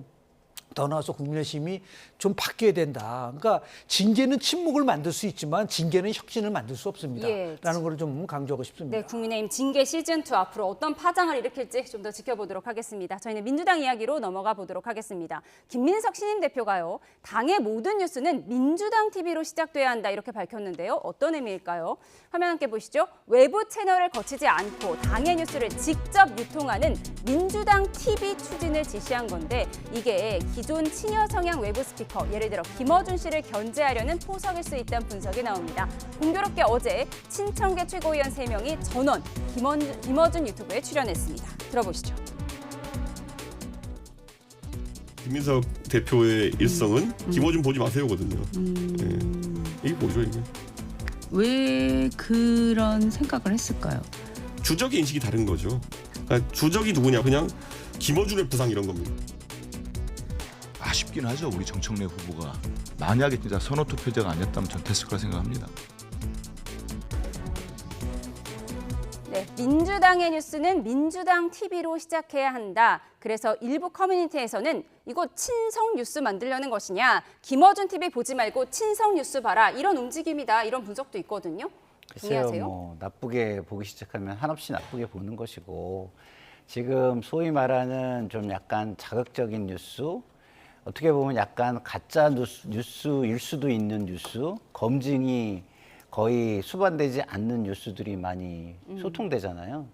더 나아서 국민의힘이 좀 바뀌어야 된다. 그러니까 징계는 침묵을 만들 수 있지만 징계는 혁신을 만들 수 없습니다. 라는 걸 좀 강조하고 싶습니다. 네, 국민의힘 징계 시즌2 앞으로 어떤 파장을 일으킬지 좀 더 지켜보도록 하겠습니다. 저희는 민주당 이야기로 넘어가 보도록 하겠습니다. 김민석 신임 대표가요. 당의 모든 뉴스는 민주당 TV로 시작돼야 한다 이렇게 밝혔는데요. 어떤 의미일까요? 화면 함께 보시죠. 외부 채널을 거치지 않고 당의 뉴스를 직접 유통하는 민주당 TV 추진을 지시한 건데 이게 기존 친여 성향 외부 스피커, 예를 들어 김어준 씨를 견제하려는 포석일 수 있다는 분석이 나옵니다. 공교롭게 어제 친청계 최고위원 3명이 전원 김어준 유튜브에 출연했습니다. 들어보시죠. 김민석 대표의 일성은 김어준 보지 마세요거든요. 이게 뭐죠 이게? 왜 그런 생각을 했을까요? 주적의 인식이 다른 거죠. 그러니까 주적이 누구냐 그냥 김어준의 부상 이런 겁니다. 아쉽긴 하죠. 우리 정청래 후보가 만약에 진짜 선호 투표자가 아니었다면 전 됐을 거라 생각합니다. 네, 민주당의 뉴스는 민주당 TV로 시작해야 한다. 그래서 일부 커뮤니티에서는 이거 친성 뉴스 만들려는 것이냐. 김어준 TV 보지 말고 친성 뉴스 봐라. 이런 움직임이다. 이런 분석도 있거든요. 동의하세요? 뭐 나쁘게 보기 시작하면 한없이 나쁘게 보는 것이고 지금 소위 말하는 좀 약간 자극적인 뉴스 어떻게 보면 약간 가짜 뉴스일 수도 있는 뉴스, 검증이 거의 수반되지 않는 뉴스들이 많이 소통되잖아요.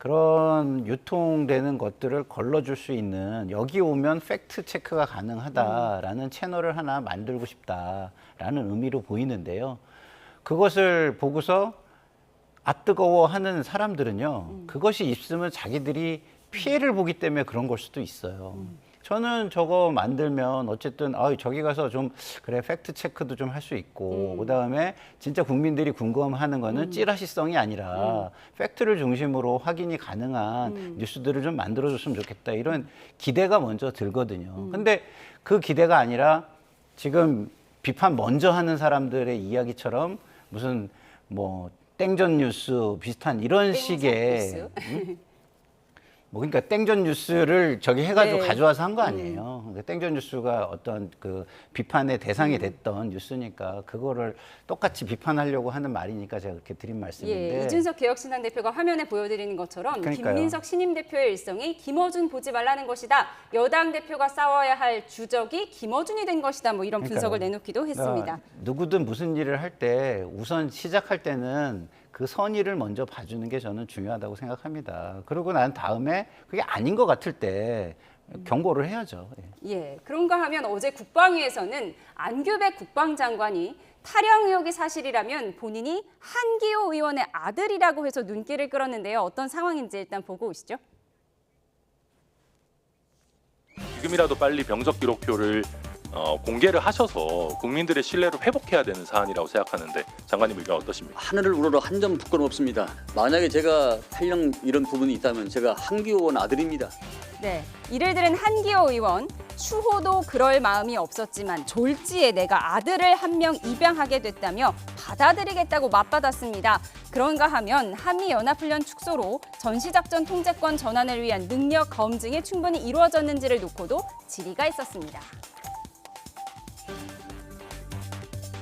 그런 유통되는 것들을 걸러줄 수 있는 여기 오면 팩트 체크가 가능하다라는 채널을 하나 만들고 싶다라는 의미로 보이는데요. 그것을 보고서 아 뜨거워 하는 사람들은요. 그것이 있으면 자기들이 피해를 보기 때문에 그런 걸 수도 있어요. 저는 저거 만들면 어쨌든 저기 가서 좀 그래 팩트 체크도 좀 할 수 있고 그다음에 진짜 국민들이 궁금해하는 거는 찌라시성이 아니라 팩트를 중심으로 확인이 가능한 뉴스들을 좀 만들어줬으면 좋겠다 이런 기대가 먼저 들거든요. 근데 그 기대가 아니라 지금 비판 먼저 하는 사람들의 이야기처럼 무슨 뭐 땡전 뉴스 비슷한 이런 식의 뭐 그러니까 땡전 뉴스를 저기 해가지고 가져와서 한 거 아니에요. 그러니까 땡전 뉴스가 어떤 그 비판의 대상이 됐던 뉴스니까 그거를 똑같이 비판하려고 하는 말이니까 제가 그렇게 드린 말씀인데. 예, 이준석 개혁신당 대표가 화면에 보여드리는 것처럼 그러니까요. 김민석 신임 대표의 일성이 김어준 보지 말라는 것이다. 여당 대표가 싸워야 할 주적이 김어준이 된 것이다. 뭐 이런 분석을 내놓기도 했습니다. 누구든 무슨 일을 할 때 우선 시작할 때는 그 선의를 먼저 봐주는 게 저는 중요하다고 생각합니다. 그러고 난 다음에 그게 아닌 것 같을 때 경고를 해야죠. 예, 그런가 하면 어제 국방위에서는 안규백 국방장관이 탈영 의혹이 사실이라면 본인이 한기호 의원의 아들이라고 해서 눈길을 끌었는데요. 어떤 상황인지 일단 보고 오시죠. 지금이라도 빨리 병적 기록표를 공개를 하셔서 국민들의 신뢰를 회복해야 되는 사안이라고 생각하는데 장관님 의견 어떠십니까? 하늘을 우러러 한 점 부끄럼없습니다. 만약에 제가 탈영 이런 부분이 있다면 제가 한기호 의원 아들입니다. 네, 이를 들은 한기호 의원, 추호도 그럴 마음이 없었지만 졸지에 내가 아들을 한 명 입양하게 됐다며 받아들이겠다고 맞받았습니다. 그런가 하면 한미연합훈련 축소로 전시작전 통제권 전환을 위한 능력 검증이 충분히 이루어졌는지를 놓고도 질의가 있었습니다.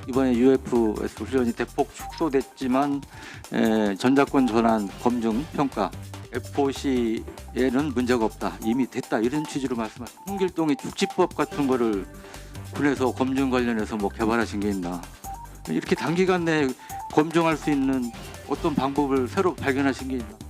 이번에 UFS 훈련이 대폭 축소됐지만 전작권 전환 검증 평가 FOC에는 문제가 없다. 이미 됐다. 이런 취지로 말씀하셨습니다. 홍길동의 축지법 같은 거를 군에서 검증 관련해서 뭐 개발하신 게 있나. 이렇게 단기간 내에 검증할 수 있는 어떤 방법을 새로 발견하신 게 있나.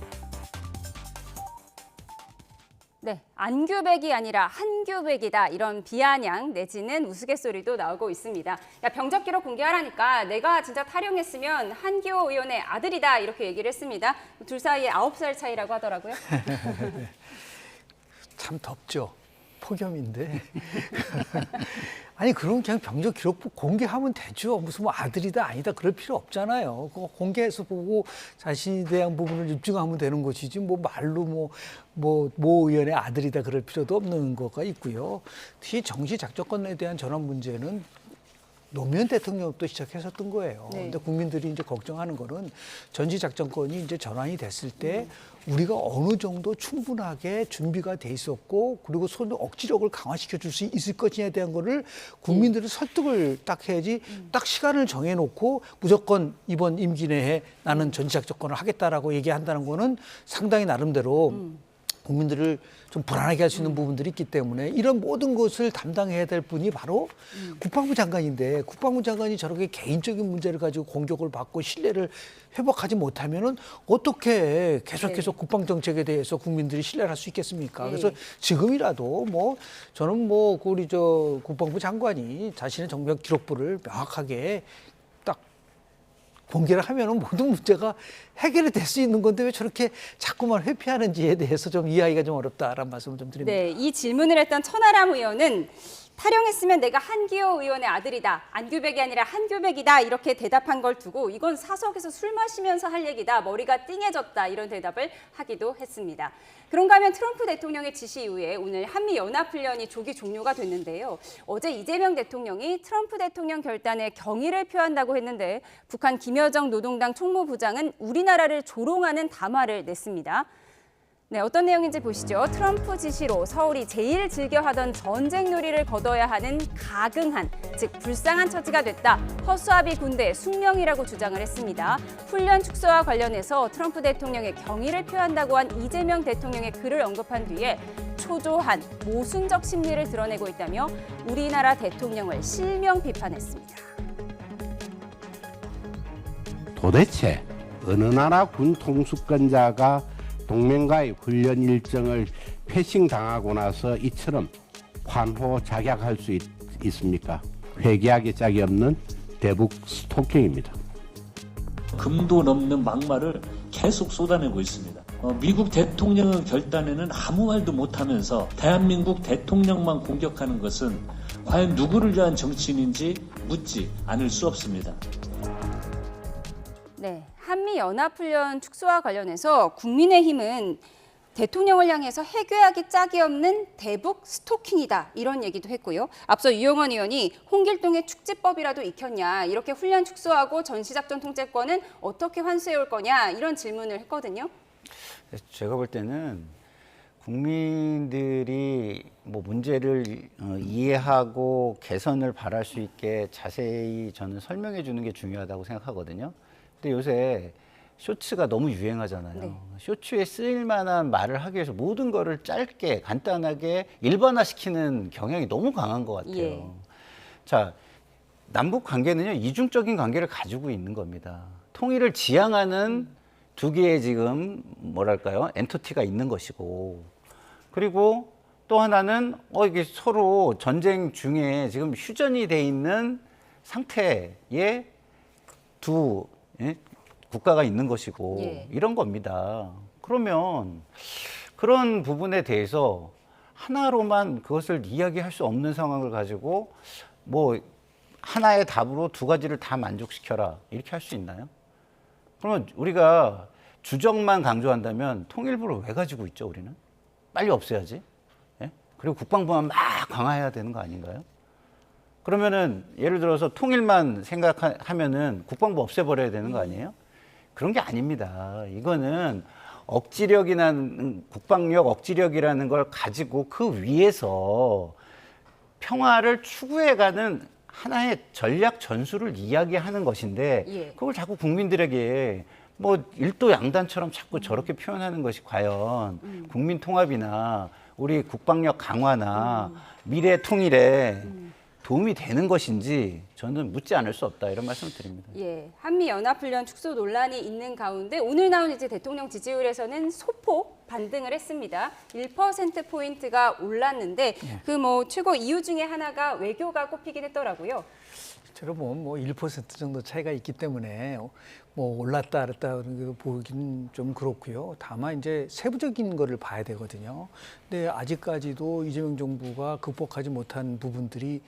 네, 안규백이 아니라 한규백이다 이런 비아냥 내지는 우스갯소리도 나오고 있습니다. 야, 병적 기록 공개하라니까 내가 진짜 탈영했으면 한기호 의원의 아들이다 이렇게 얘기를 했습니다. 둘 사이에 9살 차이라고 하더라고요. 참 덥죠. 폭염인데. 아니 그럼 그냥 병적 기록부 공개하면 되죠. 무슨 뭐 아들이다 아니다 그럴 필요 없잖아요. 그거 공개해서 보고 자신에 대한 부분을 입증하면 되는 것이지 뭐 말로 모 의원의 아들이다 그럴 필요도 없는 거가 있고요. 뒤에 정치작전권에 대한 전환 문제는 노무현 대통령부터 시작했었던 거예요. 근데 국민들이 이제 걱정하는 거는 전시작전권이 이제 전환이 됐을 때 우리가 어느 정도 충분하게 준비가 돼 있었고 그리고 억지력을 강화시켜 줄 수 있을 것이냐에 대한 거를 국민들의 설득을 딱 해야지 딱 시간을 정해놓고 무조건 이번 임기 내에 나는 전시작전권을 하겠다라고 얘기한다는 거는 상당히 나름대로 국민들을 좀 불안하게 할 수 있는 부분들이 있기 때문에 이런 모든 것을 담당해야 될 분이 바로 국방부 장관인데 국방부 장관이 저렇게 개인적인 문제를 가지고 공격을 받고 신뢰를 회복하지 못하면은 어떻게 계속해서 국방 정책에 대해서 국민들이 신뢰를 할 수 있겠습니까? 그래서 지금이라도 저는 우리 국방부 장관이 자신의 정병 기록부를 명확하게 공개를 하면은 모든 문제가 해결이 될 수 있는 건데 왜 저렇게 자꾸만 회피하는지에 대해서 좀 이해하기가 좀 어렵다라는 말씀을 좀 드립니다. 네, 이 질문을 했던 천하람 의원은 탈영했으면 내가 한기호 의원의 아들이다. 안규백이 아니라 한규백이다. 이렇게 대답한 걸 두고 이건 사석에서 술 마시면서 할 얘기다. 머리가 띵해졌다. 이런 대답을 하기도 했습니다. 그런가 하면 트럼프 대통령의 지시 이후에 오늘 한미연합훈련이 조기 종료가 됐는데요. 어제 이재명 대통령이 트럼프 대통령 결단에 경의를 표한다고 했는데 북한 김여정 노동당 총무부장은 우리나라를 조롱하는 담화를 냈습니다. 네, 어떤 내용인지 보시죠. 트럼프 지시로 서울이 제일 즐겨하던 전쟁놀이를 거둬야 하는 가긍한, 즉 불쌍한 처지가 됐다. 허수아비 군대의 숙명이라고 주장을 했습니다. 훈련 축소와 관련해서 트럼프 대통령의 경의를 표한다고 한 이재명 대통령의 글을 언급한 뒤에 초조한 모순적 심리를 드러내고 있다며 우리나라 대통령을 실명 비판했습니다. 도대체 어느 나라 군 통수권자가 동맹과의 훈련 일정을 패싱당하고 나서 이처럼 환호작약할 수 있습니까? 회개하기 짝이 없는 대북 스토킹입니다. 금도 넘는 막말을 계속 쏟아내고 있습니다. 미국 대통령의 결단에는 아무 말도 못하면서 대한민국 대통령만 공격하는 것은 과연 누구를 위한 정치인인지 묻지 않을 수 없습니다. 네, 한미연합훈련 축소와 관련해서 국민의힘은 대통령을 향해서 해괴하기 짝이 없는 대북 스토킹이다 이런 얘기도 했고요. 앞서 유영원 의원이 홍길동의 축지법이라도 익혔냐, 이렇게 훈련 축소하고 전시작전 통제권은 어떻게 환수해 올 거냐 이런 질문을 했거든요. 제가 볼 때는 국민들이 뭐 문제를 이해하고 개선을 바랄 수 있게 자세히 저는 설명해 주는 게 중요하다고 생각하거든요. 근데 요새 쇼츠가 너무 유행하잖아요. 네. 쇼츠에 쓰일 만한 말을 하기 위해서 모든 거를 짧게 간단하게 일반화시키는 경향이 너무 강한 것 같아요. 예. 자, 남북 관계는요, 이중적인 관계를 가지고 있는 겁니다. 통일을 지향하는 두 개의 지금 뭐랄까요, 엔티티가 있는 것이고, 그리고 또 하나는 이게 서로 전쟁 중에 지금 휴전이 돼 있는 상태에 두 국가가 있는 것이고, 예. 이런 겁니다. 그러면 그런 부분에 대해서 하나로만 그것을 이야기할 수 없는 상황을 가지고 뭐 하나의 답으로 두 가지를 다 만족시켜라 이렇게 할 수 있나요? 그러면 우리가 주적만 강조한다면 통일부를 왜 가지고 있죠, 우리는? 빨리 없애야지. 예? 그리고 국방부만 막 강화해야 되는 거 아닌가요? 그러면은 예를 들어서 통일만 생각하면은 국방부 없애버려야 되는 거 아니에요? 그런 게 아닙니다. 이거는 억지력이라는, 국방력 억지력이라는 걸 가지고 그 위에서 평화를 추구해가는 하나의 전략 전술을 이야기하는 것인데, 예. 그걸 자꾸 국민들에게 뭐 일도 양단처럼 자꾸 저렇게 표현하는 것이 과연 국민 통합이나 우리 국방력 강화나 미래 통일에 도움이 되는 것인지 저는 묻지 않을 수 없다, 이런 말씀을 드립니다. 예, 한미연합훈련 축소 논란이 있는 가운데 오늘 나온 이제 대통령 지지율에서는 소폭 반등을 했습니다. 1%포인트가 올랐는데 그 뭐 최고 이유 중에 하나가 외교가 꼽히긴 했더라고요. 저로 보면 뭐 1% 정도 차이가 있기 때문에 뭐 올랐다 그랬다 보기는 좀 그렇고요. 다만 이제 세부적인 거를 봐야 되거든요. 근데 아직까지도 이재명 정부가 극복하지 못한 부분들이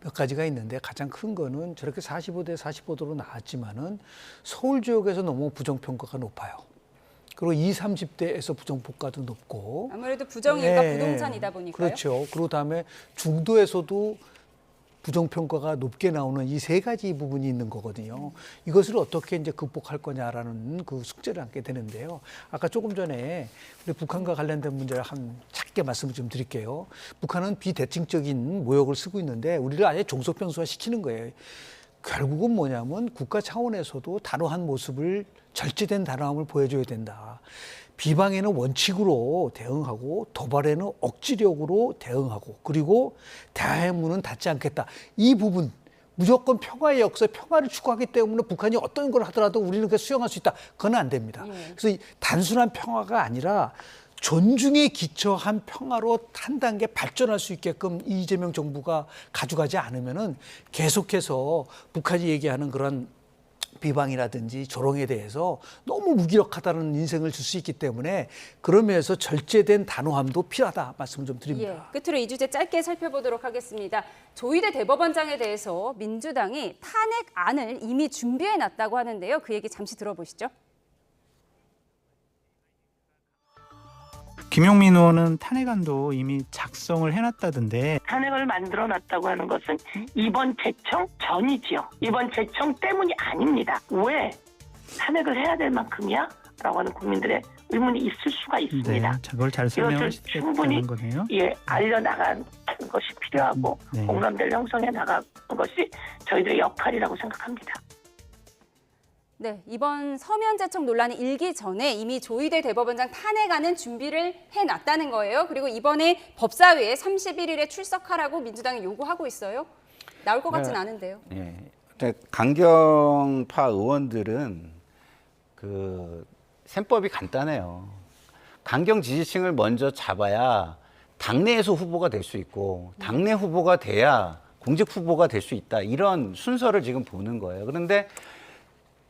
몇 가지가 있는데, 가장 큰 거는 저렇게 45대 45도로 나왔지만은 서울 지역에서 너무 부정평가가 높아요. 그리고 20, 30대에서 부정평가도 높고. 아무래도 부정 이유가 부동산이다 보니까요. 그렇죠. 그리고 다음에 중도에서도 부정평가가 높게 나오는 이 세 가지 부분이 있는 거거든요. 이것을 어떻게 이제 극복할 거냐라는 그 숙제를 안게 되는데요. 아까 조금 전에 우리 북한과 관련된 문제를 짧게 말씀을 좀 드릴게요. 북한은 비대칭적인 모욕을 쓰고 있는데 우리를 아예 종속병수화 시키는 거예요. 결국은 뭐냐면 국가 차원에서도 단호한 모습을, 절제된 단호함을 보여줘야 된다. 비방에는 원칙으로 대응하고 도발에는 억지력으로 대응하고, 그리고 대화의 문은 닫지 않겠다. 이 부분, 무조건 평화의 역사, 평화를 추구하기 때문에 북한이 어떤 걸 하더라도 우리는 그 수용할 수 있다. 그건 안 됩니다. 그래서 단순한 평화가 아니라 존중에 기초한 평화로 한 단계 발전할 수 있게끔 이재명 정부가 가져가지 않으면은 계속해서 북한이 얘기하는 그런 비방이라든지 조롱에 대해서 너무 무기력하다는 인생을 줄 수 있기 때문에, 그러면서 절제된 단호함도 필요하다 말씀을 좀 드립니다. 예, 끝으로 이 주제 짧게 살펴보도록 하겠습니다. 조희대 대법원장에 대해서 민주당이 탄핵안을 이미 준비해놨다고 하는데요. 그 얘기 잠시 들어보시죠. 김용민 의원은 탄핵안도 이미 작성을 해놨다던데. 탄핵을 만들어놨다고 하는 것은 이번 재청 전이지요. 이번 재청 때문이 아닙니다. 왜 탄핵을 해야 될 만큼이야? 라고 하는 국민들의 의문이 있을 수가 있습니다. 네, 그걸 잘 설명하시는 거네요. 예, 알려나가는 것이 필요하고 공감대를 형성해 나가는 것이 저희들의 역할이라고 생각합니다. 네, 이번 서면 재청 논란이 일기 전에 이미 조희대 대법원장 탄핵안은 준비를 해놨다는 거예요. 그리고 이번에 법사위에 31일에 출석하라고 민주당이 요구하고 있어요. 나올 것 같진 않은데요. 네, 강경파 의원들은 그 셈법이 간단해요. 강경 지지층을 먼저 잡아야 당내에서 후보가 될 수 있고 당내 후보가 돼야 공직 후보가 될 수 있다. 이런 순서를 지금 보는 거예요. 그런데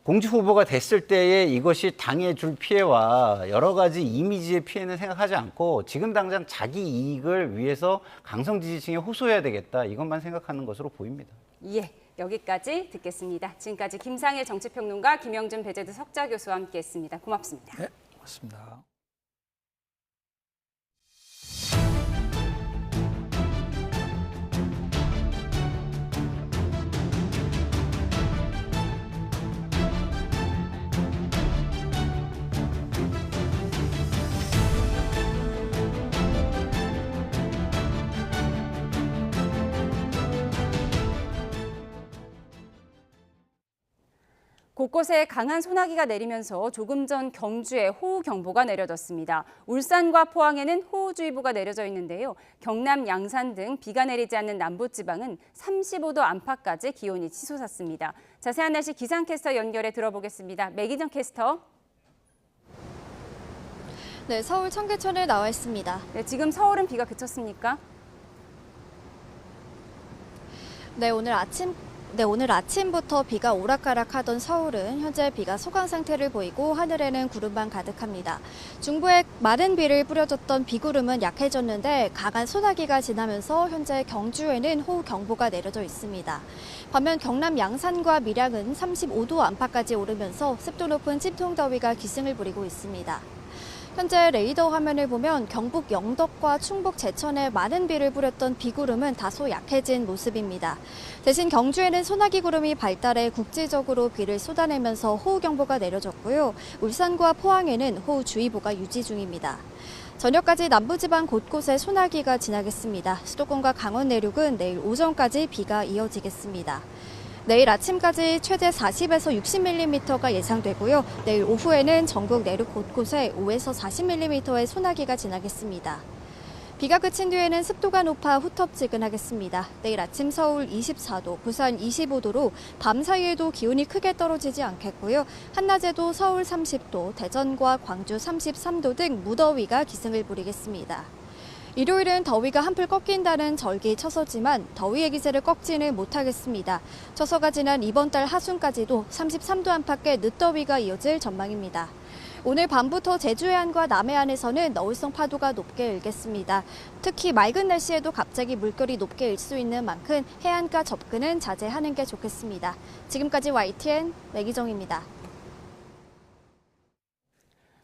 공직 후보가 됐을 때에 이것이 당에 줄 피해와 여러 가지 이미지의 피해는 생각하지 않고 지금 당장 자기 이익을 위해서 강성 지지층에 호소해야 되겠다. 이것만 생각하는 것으로 보입니다. 예, 여기까지 듣겠습니다. 지금까지 김상일 정치평론가, 김영준 배재두 석좌교수와 함께했습니다. 고맙습니다. 네, 고맙습니다. 곳곳에 강한 소나기가 내리면서 조금 전 경주에 호우경보가 내려졌습니다. 울산과 포항에는 호우주의보가 내려져 있는데요. 경남, 양산 등 비가 내리지 않는 남부지방은 35도 안팎까지 기온이 치솟았습니다. 자세한 날씨 기상캐스터 연결해 들어보겠습니다. 매기정 캐스터. 네, 서울 청계천에 나와 있습니다. 네, 지금 서울은 비가 그쳤습니까? 네, 오늘 아침부터 비가 오락가락하던 서울은 현재 비가 소강 상태를 보이고 하늘에는 구름만 가득합니다. 중부에 마른 비를 뿌려줬던 비구름은 약해졌는데 강한 소나기가 지나면서 현재 경주에는 호우경보가 내려져 있습니다. 반면 경남 양산과 밀양은 35도 안팎까지 오르면서 습도 높은 찜통더위가 기승을 부리고 있습니다. 현재 레이더 화면을 보면 경북 영덕과 충북 제천에 많은 비를 뿌렸던 비구름은 다소 약해진 모습입니다. 대신 경주에는 소나기 구름이 발달해 국지적으로 비를 쏟아내면서 호우경보가 내려졌고요. 울산과 포항에는 호우주의보가 유지 중입니다. 저녁까지 남부지방 곳곳에 소나기가 지나겠습니다. 수도권과 강원 내륙은 내일 오전까지 비가 이어지겠습니다. 내일 아침까지 최대 40에서 60mm가 예상되고요. 내일 오후에는 전국 내륙 곳곳에 5에서 40mm의 소나기가 지나겠습니다. 비가 그친 뒤에는 습도가 높아 후텁지근하겠습니다. 내일 아침 서울 24도, 부산 25도로 밤 사이에도 기온이 크게 떨어지지 않겠고요. 한낮에도 서울 30도, 대전과 광주 33도 등 무더위가 기승을 부리겠습니다. 일요일은 더위가 한풀 꺾인다는 절기처서지만 더위의 기세를 꺾지는 못하겠습니다. 처서가 지난 이번 달 하순까지도 33도 안팎의 늦더위가 이어질 전망입니다. 오늘 밤부터 제주 해안과 남해안에서는 너울성 파도가 높게 일겠습니다. 특히 맑은 날씨에도 갑자기 물결이 높게 일 수 있는 만큼 해안가 접근은 자제하는 게 좋겠습니다. 지금까지 YTN 매기정입니다.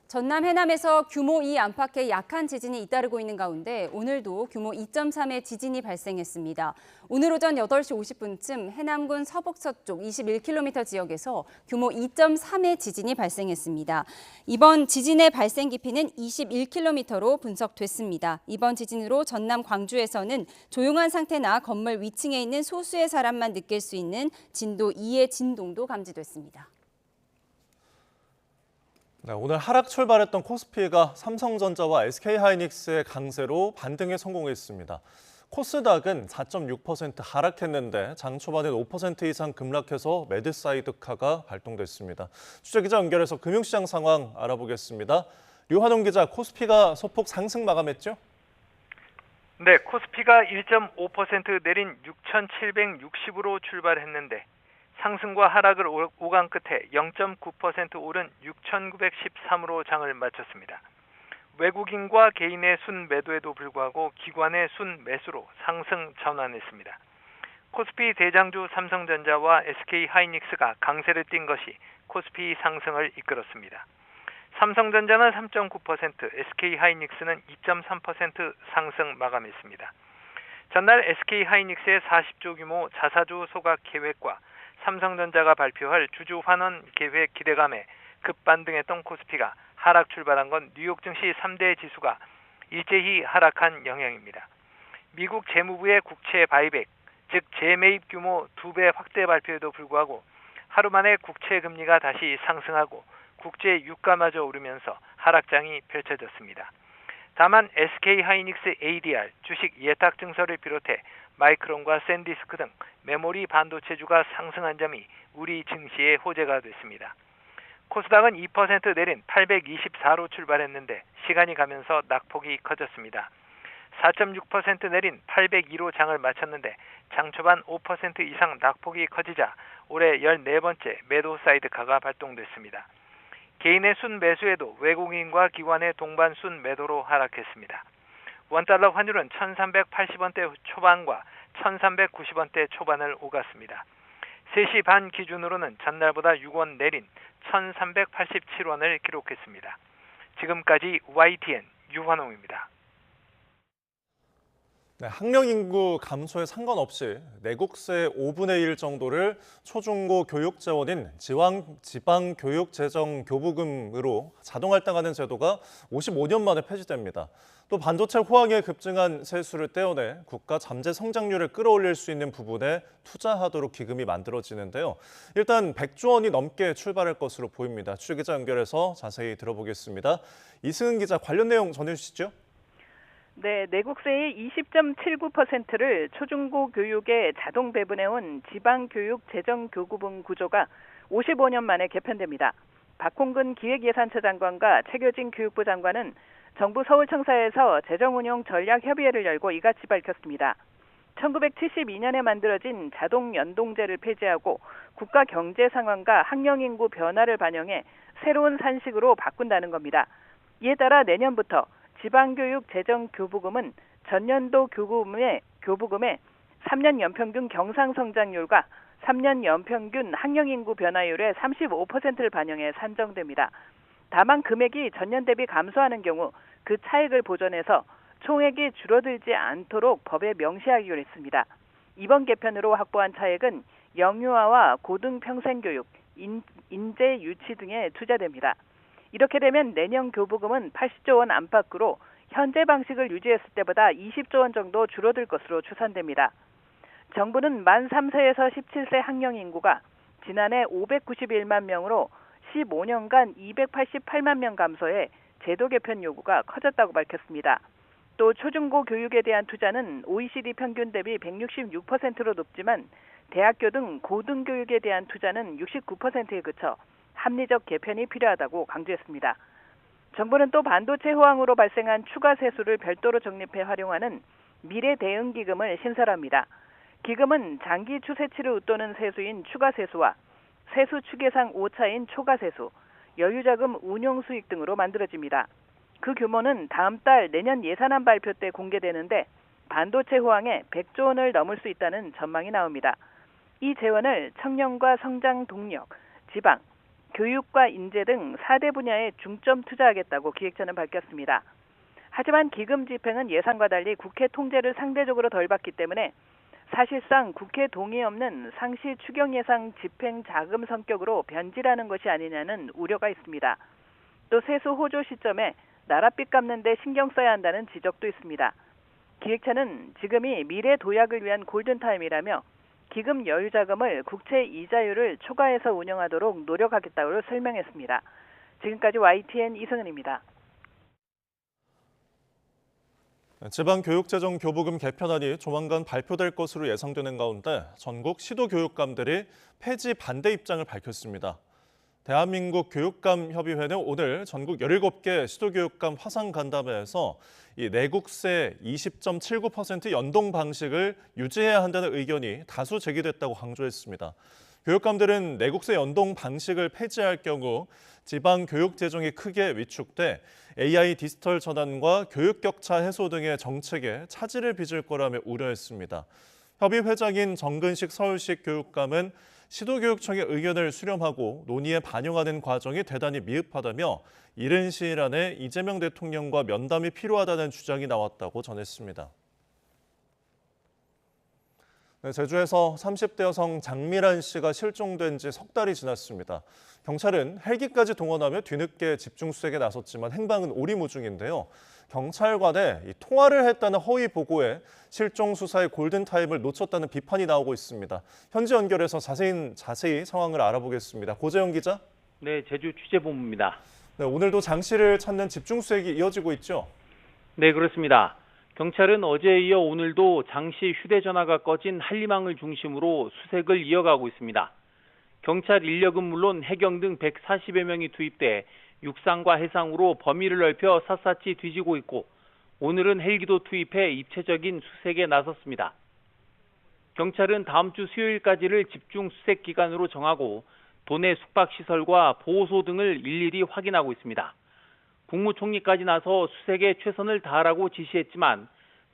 전남 해남에서 규모 2 안팎의 약한 지진이 잇따르고 있는 가운데 오늘도 규모 2.3의 지진이 발생했습니다. 오늘 오전 8시 50분쯤 해남군 서북서쪽 21km 지역에서 규모 2.3의 지진이 발생했습니다. 이번 지진의 발생 깊이는 21km로 분석됐습니다. 이번 지진으로 전남 광주에서는 조용한 상태나 건물 위층에 있는 소수의 사람만 느낄 수 있는 진도 2의 진동도 감지됐습니다. 네, 오늘 하락 출발했던 코스피가 삼성전자와 SK하이닉스의 강세로 반등에 성공했습니다. 코스닥은 4.6% 하락했는데 장 초반엔 5% 이상 급락해서 매드사이드카가 발동됐습니다. 취재기자 연결해서 금융시장 상황 알아보겠습니다. 류환웅 기자, 코스피가 소폭 상승 마감했죠? 네, 코스피가 1.5% 내린 6,760으로 출발했는데 상승과 하락을 오간 끝에 0.9% 오른 6,913으로 장을 마쳤습니다. 외국인과 개인의 순매도에도 불구하고 기관의 순매수로 상승 전환했습니다. 코스피 대장주 삼성전자와 SK하이닉스가 강세를 띈 것이 코스피 상승을 이끌었습니다. 삼성전자는 3.9%, SK하이닉스는 2.3% 상승 마감했습니다. 전날 SK하이닉스의 40조 규모 자사주 소각 계획과 삼성전자가 발표할 주주 환원 계획 기대감에 급반등했던 코스피가 하락 출발한 건 뉴욕 증시 3대 지수가 일제히 하락한 영향입니다. 미국 재무부의 국채 바이백, 즉 재매입 규모 2배 확대 발표에도 불구하고 하루 만에 국채 금리가 다시 상승하고 국제 유가마저 오르면서 하락장이 펼쳐졌습니다. 다만 SK하이닉스 ADR 주식 예탁 증설을 비롯해 마이크론과 샌디스크 등 메모리 반도체주가 상승한 점이 우리 증시의 호재가 됐습니다. 코스닥은 2% 내린 824로 출발했는데 시간이 가면서 낙폭이 커졌습니다. 4.6% 내린 802로 장을 마쳤는데 장 초반 5% 이상 낙폭이 커지자 올해 14번째 매도 사이드카가 발동됐습니다. 개인의 순 매수에도 외국인과 기관의 동반 순 매도로 하락했습니다. 원달러 환율은 1380원대 초반과 1390원대 초반을 오갔습니다. 3시 반 기준으로는 전날보다 6원 내린 1387원을 기록했습니다. 지금까지 YTN 유환홍입니다. 네, 학령 인구 감소에 상관없이 내국세 5분의 1 정도를 초중고 교육 재원인 지방교육재정교부금으로 자동 할당하는 제도가 55년 만에 폐지됩니다. 또 반도체 호황에 급증한 세수를 떼어내 국가 잠재 성장률을 끌어올릴 수 있는 부분에 투자하도록 기금이 만들어지는데요. 일단 100조 원이 넘게 출발할 것으로 보입니다. 취재기자 연결해서 자세히 들어보겠습니다. 이승은 기자, 관련 내용 전해주시죠. 네, 내국세의 20.79%를 초중고 교육에 자동 배분해온 지방교육재정교부금 구조가 55년 만에 개편됩니다. 박홍근 기획예산처 장관과 최교진 교육부 장관은 정부 서울청사에서 재정운용 전략협의회를 열고 이같이 밝혔습니다. 1972년에 만들어진 자동연동제를 폐지하고 국가 경제 상황과 학령인구 변화를 반영해 새로운 산식으로 바꾼다는 겁니다. 이에 따라 내년부터 지방교육재정교부금은 전년도 교부금의 3년 연평균 경상성장률과 3년 연평균 학령인구 변화율의 35%를 반영해 산정됩니다. 다만 금액이 전년 대비 감소하는 경우 그 차액을 보전해서 총액이 줄어들지 않도록 법에 명시하기로 했습니다. 이번 개편으로 확보한 차액은 영유아와 고등평생교육, 인재 유치 등에 투자됩니다. 이렇게 되면 내년 교부금은 80조 원 안팎으로 현재 방식을 유지했을 때보다 20조 원 정도 줄어들 것으로 추산됩니다. 정부는 만 3세에서 17세 학령 인구가 지난해 591만 명으로 15년간 288만 명 감소해 제도 개편 요구가 커졌다고 밝혔습니다. 또 초중고 교육에 대한 투자는 OECD 평균 대비 166%로 높지만 대학교 등 고등교육에 대한 투자는 69%에 그쳐 합리적 개편이 필요하다고 강조했습니다. 정부는 또 반도체 호황으로 발생한 추가 세수를 별도로 적립해 활용하는 미래 대응 기금을 신설합니다. 기금은 장기 추세치를 웃도는 세수인 추가 세수와 세수 추계상 5차인 초과 세수, 여유자금 운용 수익 등으로 만들어집니다. 그 규모는 다음 달 내년 예산안 발표 때 공개되는데 반도체 호황에 100조 원을 넘을 수 있다는 전망이 나옵니다. 이 재원을 청년과 성장 동력, 지방, 교육과 인재 등 4대 분야에 중점 투자하겠다고 기획처는 밝혔습니다. 하지만 기금 집행은 예상과 달리 국회 통제를 상대적으로 덜 받기 때문에 사실상 국회 동의 없는 상시 추경 예상 집행 자금 성격으로 변질하는 것이 아니냐는 우려가 있습니다. 또 세수 호조 시점에 나랏빚 갚는 데 신경 써야 한다는 지적도 있습니다. 기획처는 지금이 미래 도약을 위한 골든타임이라며 기금 여유 자금을 국채 이자율을 초과해서 운영하도록 노력하겠다고 설명했습니다. 지금까지 YTN 이승은입니다. 지방교육재정교부금 개편안이 조만간 발표될 것으로 예상되는 가운데 전국 시도교육감들이 폐지 반대 입장을 밝혔습니다. 대한민국 교육감협의회는 오늘 전국 17개 시도교육감 화상간담회에서 이 내국세 20.79% 연동 방식을 유지해야 한다는 의견이 다수 제기됐다고 강조했습니다. 교육감들은 내국세 연동 방식을 폐지할 경우 지방 교육 재정이 크게 위축돼 AI 디지털 전환과 교육 격차 해소 등의 정책에 차질을 빚을 거라며 우려했습니다. 협의 회장인 정근식 서울시 교육감은 시도교육청의 의견을 수렴하고 논의에 반영하는 과정이 대단히 미흡하다며 이른 시일 안에 이재명 대통령과 면담이 필요하다는 주장이 나왔다고 전했습니다. 네, 제주에서 30대 여성 장미란 씨가 실종된 지 석 달이 지났습니다. 경찰은 헬기까지 동원하며 뒤늦게 집중수색에 나섰지만 행방은 오리무중인데요. 경찰관에 통화를 했다는 허위 보고에 실종 수사의 골든타임을 놓쳤다는 비판이 나오고 있습니다. 현지 연결해서 자세히 상황을 알아보겠습니다. 고재영 기자. 네, 제주 취재본부입니다. 네, 오늘도 장 씨를 찾는 집중수색이 이어지고 있죠? 네, 그렇습니다. 경찰은 어제에 이어 오늘도 장 씨 휴대전화가 꺼진 한림항을 중심으로 수색을 이어가고 있습니다. 경찰 인력은 물론 해경 등 140여 명이 투입돼 육상과 해상으로 범위를 넓혀 샅샅이 뒤지고 있고 오늘은 헬기도 투입해 입체적인 수색에 나섰습니다. 경찰은 다음 주 수요일까지를 집중 수색 기간으로 정하고 도내 숙박시설과 보호소 등을 일일이 확인하고 있습니다. 국무총리까지 나서 수색에 최선을 다하라고 지시했지만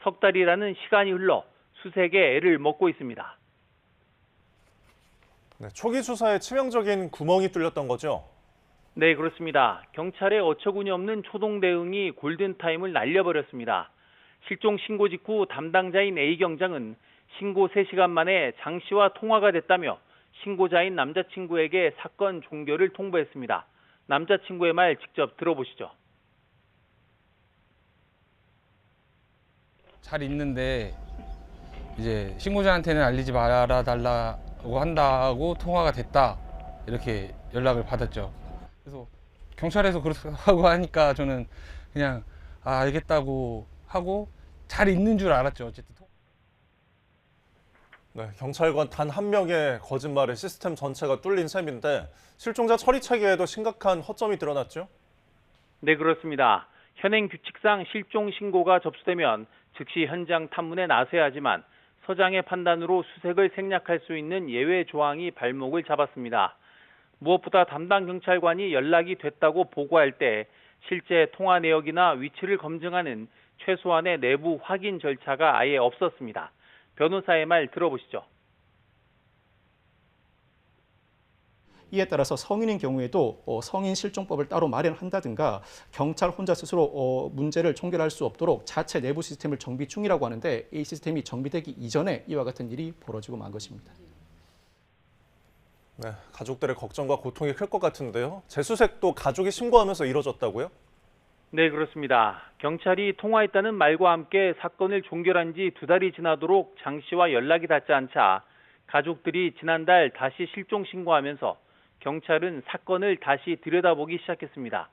석 달이라는 시간이 흘러 수색에 애를 먹고 있습니다. 네, 초기 수사에 치명적인 구멍이 뚫렸던 거죠? 네, 그렇습니다. 경찰의 어처구니 없는 초동 대응이 골든타임을 날려버렸습니다. 실종 신고 직후 담당자인 A 경장은 신고 3시간 만에 장 씨와 통화가 됐다며 신고자인 남자친구에게 사건 종결을 통보했습니다. 남자친구의 말 직접 들어보시죠. 잘 있는데 이제 신고자한테는 알리지 말아달라고 한다고 통화가 됐다 이렇게 연락을 받았죠. 그래서 경찰에서 그렇다고 하니까 저는 그냥 알겠다고 하고 잘 있는 줄 알았죠. 어쨌든. 네, 경찰관 단 한 명의 거짓말에 시스템 전체가 뚫린 셈인데 실종자 처리 체계에도 심각한 허점이 드러났죠? 네, 그렇습니다. 현행 규칙상 실종 신고가 접수되면 즉시 현장 탐문에 나서야 하지만 서장의 판단으로 수색을 생략할 수 있는 예외 조항이 발목을 잡았습니다. 무엇보다 담당 경찰관이 연락이 됐다고 보고할 때 실제 통화 내역이나 위치를 검증하는 최소한의 내부 확인 절차가 아예 없었습니다. 변호사의 말 들어보시죠. 이에 따라서 성인인 경우에도 성인 실종법을 따로 마련한다든가 경찰 혼자 스스로 문제를 총결할 수 없도록 자체 내부 시스템을 정비 중이라고 하는데 이 시스템이 정비되기 이전에 이와 같은 일이 벌어지고 만 것입니다. 네, 가족들의 걱정과 고통이 클 것 같은데요. 재수색도 가족이 신고하면서 이뤄졌다고요? 네, 그렇습니다. 경찰이 통화했다는 말과 함께 사건을 종결한 지 2달이 지나도록 장 씨와 연락이 닿지 않자 가족들이 지난달 다시 실종 신고하면서 경찰은 사건을 다시 들여다보기 시작했습니다.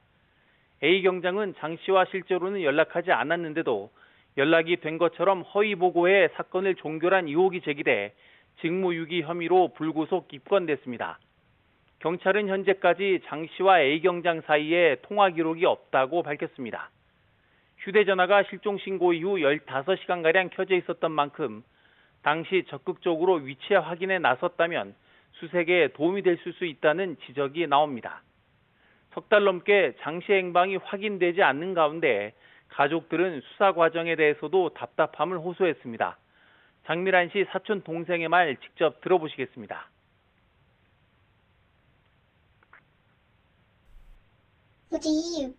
A 경장은 장 씨와 실제로는 연락하지 않았는데도 연락이 된 것처럼 허위 보고해 사건을 종결한 의혹이 제기돼 직무유기 혐의로 불구속 입건됐습니다. 경찰은 현재까지 장 씨와 A 경장 사이에 통화 기록이 없다고 밝혔습니다. 휴대전화가 실종 신고 이후 15시간가량 켜져 있었던 만큼 당시 적극적으로 위치 확인에 나섰다면 수색에 도움이 될 수 있다는 지적이 나옵니다. 석 달 넘게 장 씨 행방이 확인되지 않는 가운데 가족들은 수사 과정에 대해서도 답답함을 호소했습니다. 장미란 씨 사촌 동생의 말 직접 들어보시겠습니다. 부디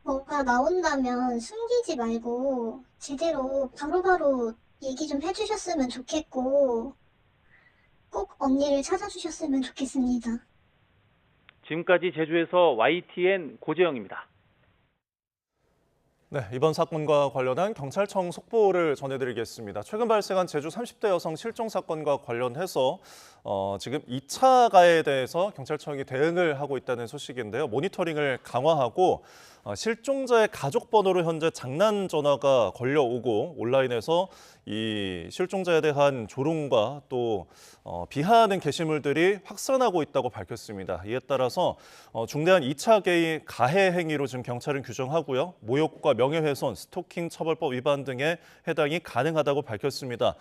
뭐가 나온다면 숨기지 말고 제대로 바로바로 얘기 좀 해주셨으면 좋겠고 꼭 언니를 찾아주셨으면 좋겠습니다. 지금까지 제주에서 YTN 고재영입니다. 네, 이번 사건과 관련한 경찰청 속보를 전해드리겠습니다. 최근 발생한 제주 30대 여성 실종 사건과 관련해서 지금 2차 가해에 대해서 경찰청이 대응을 하고 있다는 소식인데요. 모니터링을 강화하고 실종자의 가족 번호로 현재 장난 전화가 걸려오고 온라인에서 이 실종자에 대한 조롱과 또 비하하는 게시물들이 확산하고 있다고 밝혔습니다. 이에 따라서 중대한 2차 가해 행위로 지금 경찰은 규정하고요. 모욕과 명예훼손, 스토킹 처벌법 위반 등에 해당이 가능하다고 밝혔습니다.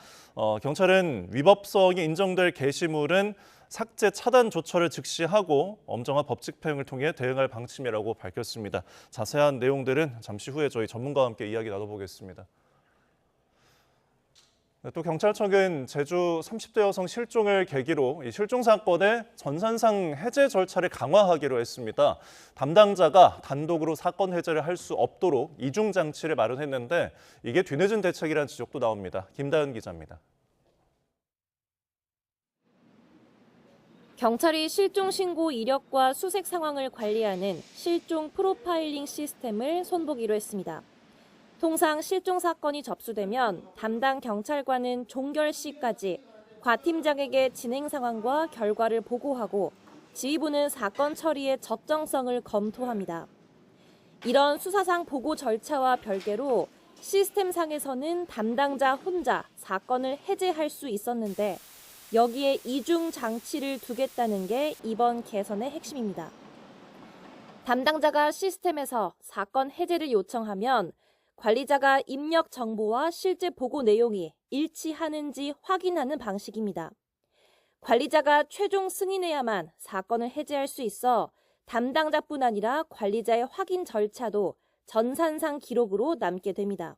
경찰은 위법성이 인정될 게시물은 삭제 차단 조처를 즉시 하고 엄정한 법 집행을 통해 대응할 방침이라고 밝혔습니다. 자세한 내용들은 잠시 후에 저희 전문가와 함께 이야기 나눠보겠습니다. 또 경찰청은 제주 30대 여성 실종을 계기로 이 실종 사건의 전산상 해제 절차를 강화하기로 했습니다. 담당자가 단독으로 사건 해제를 할 수 없도록 이중 장치를 마련했는데 이게 뒤늦은 대책이라는 지적도 나옵니다. 김다은 기자입니다. 경찰이 실종 신고 이력과 수색 상황을 관리하는 실종 프로파일링 시스템을 손보기로 했습니다. 통상 실종 사건이 접수되면 담당 경찰관은 종결 시까지 과 팀장에게 진행 상황과 결과를 보고하고 지휘부는 사건 처리의 적정성을 검토합니다. 이런 수사상 보고 절차와 별개로 시스템상에서는 담당자 혼자 사건을 해제할 수 있었는데 여기에 이중 장치를 두겠다는 게 이번 개선의 핵심입니다. 담당자가 시스템에서 사건 해제를 요청하면 관리자가 입력 정보와 실제 보고 내용이 일치하는지 확인하는 방식입니다. 관리자가 최종 승인해야만 사건을 해제할 수 있어 담당자뿐 아니라 관리자의 확인 절차도 전산상 기록으로 남게 됩니다.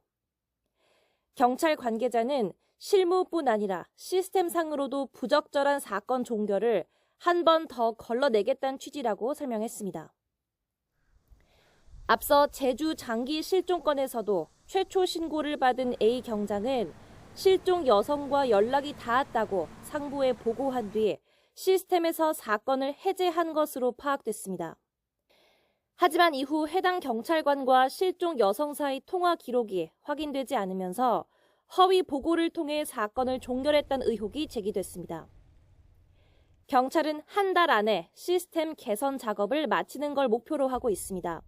경찰 관계자는 실무뿐 아니라 시스템상으로도 부적절한 사건 종결을 한 번 더 걸러내겠다는 취지라고 설명했습니다. 앞서 제주 장기 실종건에서도 최초 신고를 받은 A 경장은 실종 여성과 연락이 닿았다고 상부에 보고한 뒤 시스템에서 사건을 해제한 것으로 파악됐습니다. 하지만 이후 해당 경찰관과 실종 여성 사이 통화 기록이 확인되지 않으면서 허위 보고를 통해 사건을 종결했다는 의혹이 제기됐습니다. 경찰은 한 달 안에 시스템 개선 작업을 마치는 걸 목표로 하고 있습니다.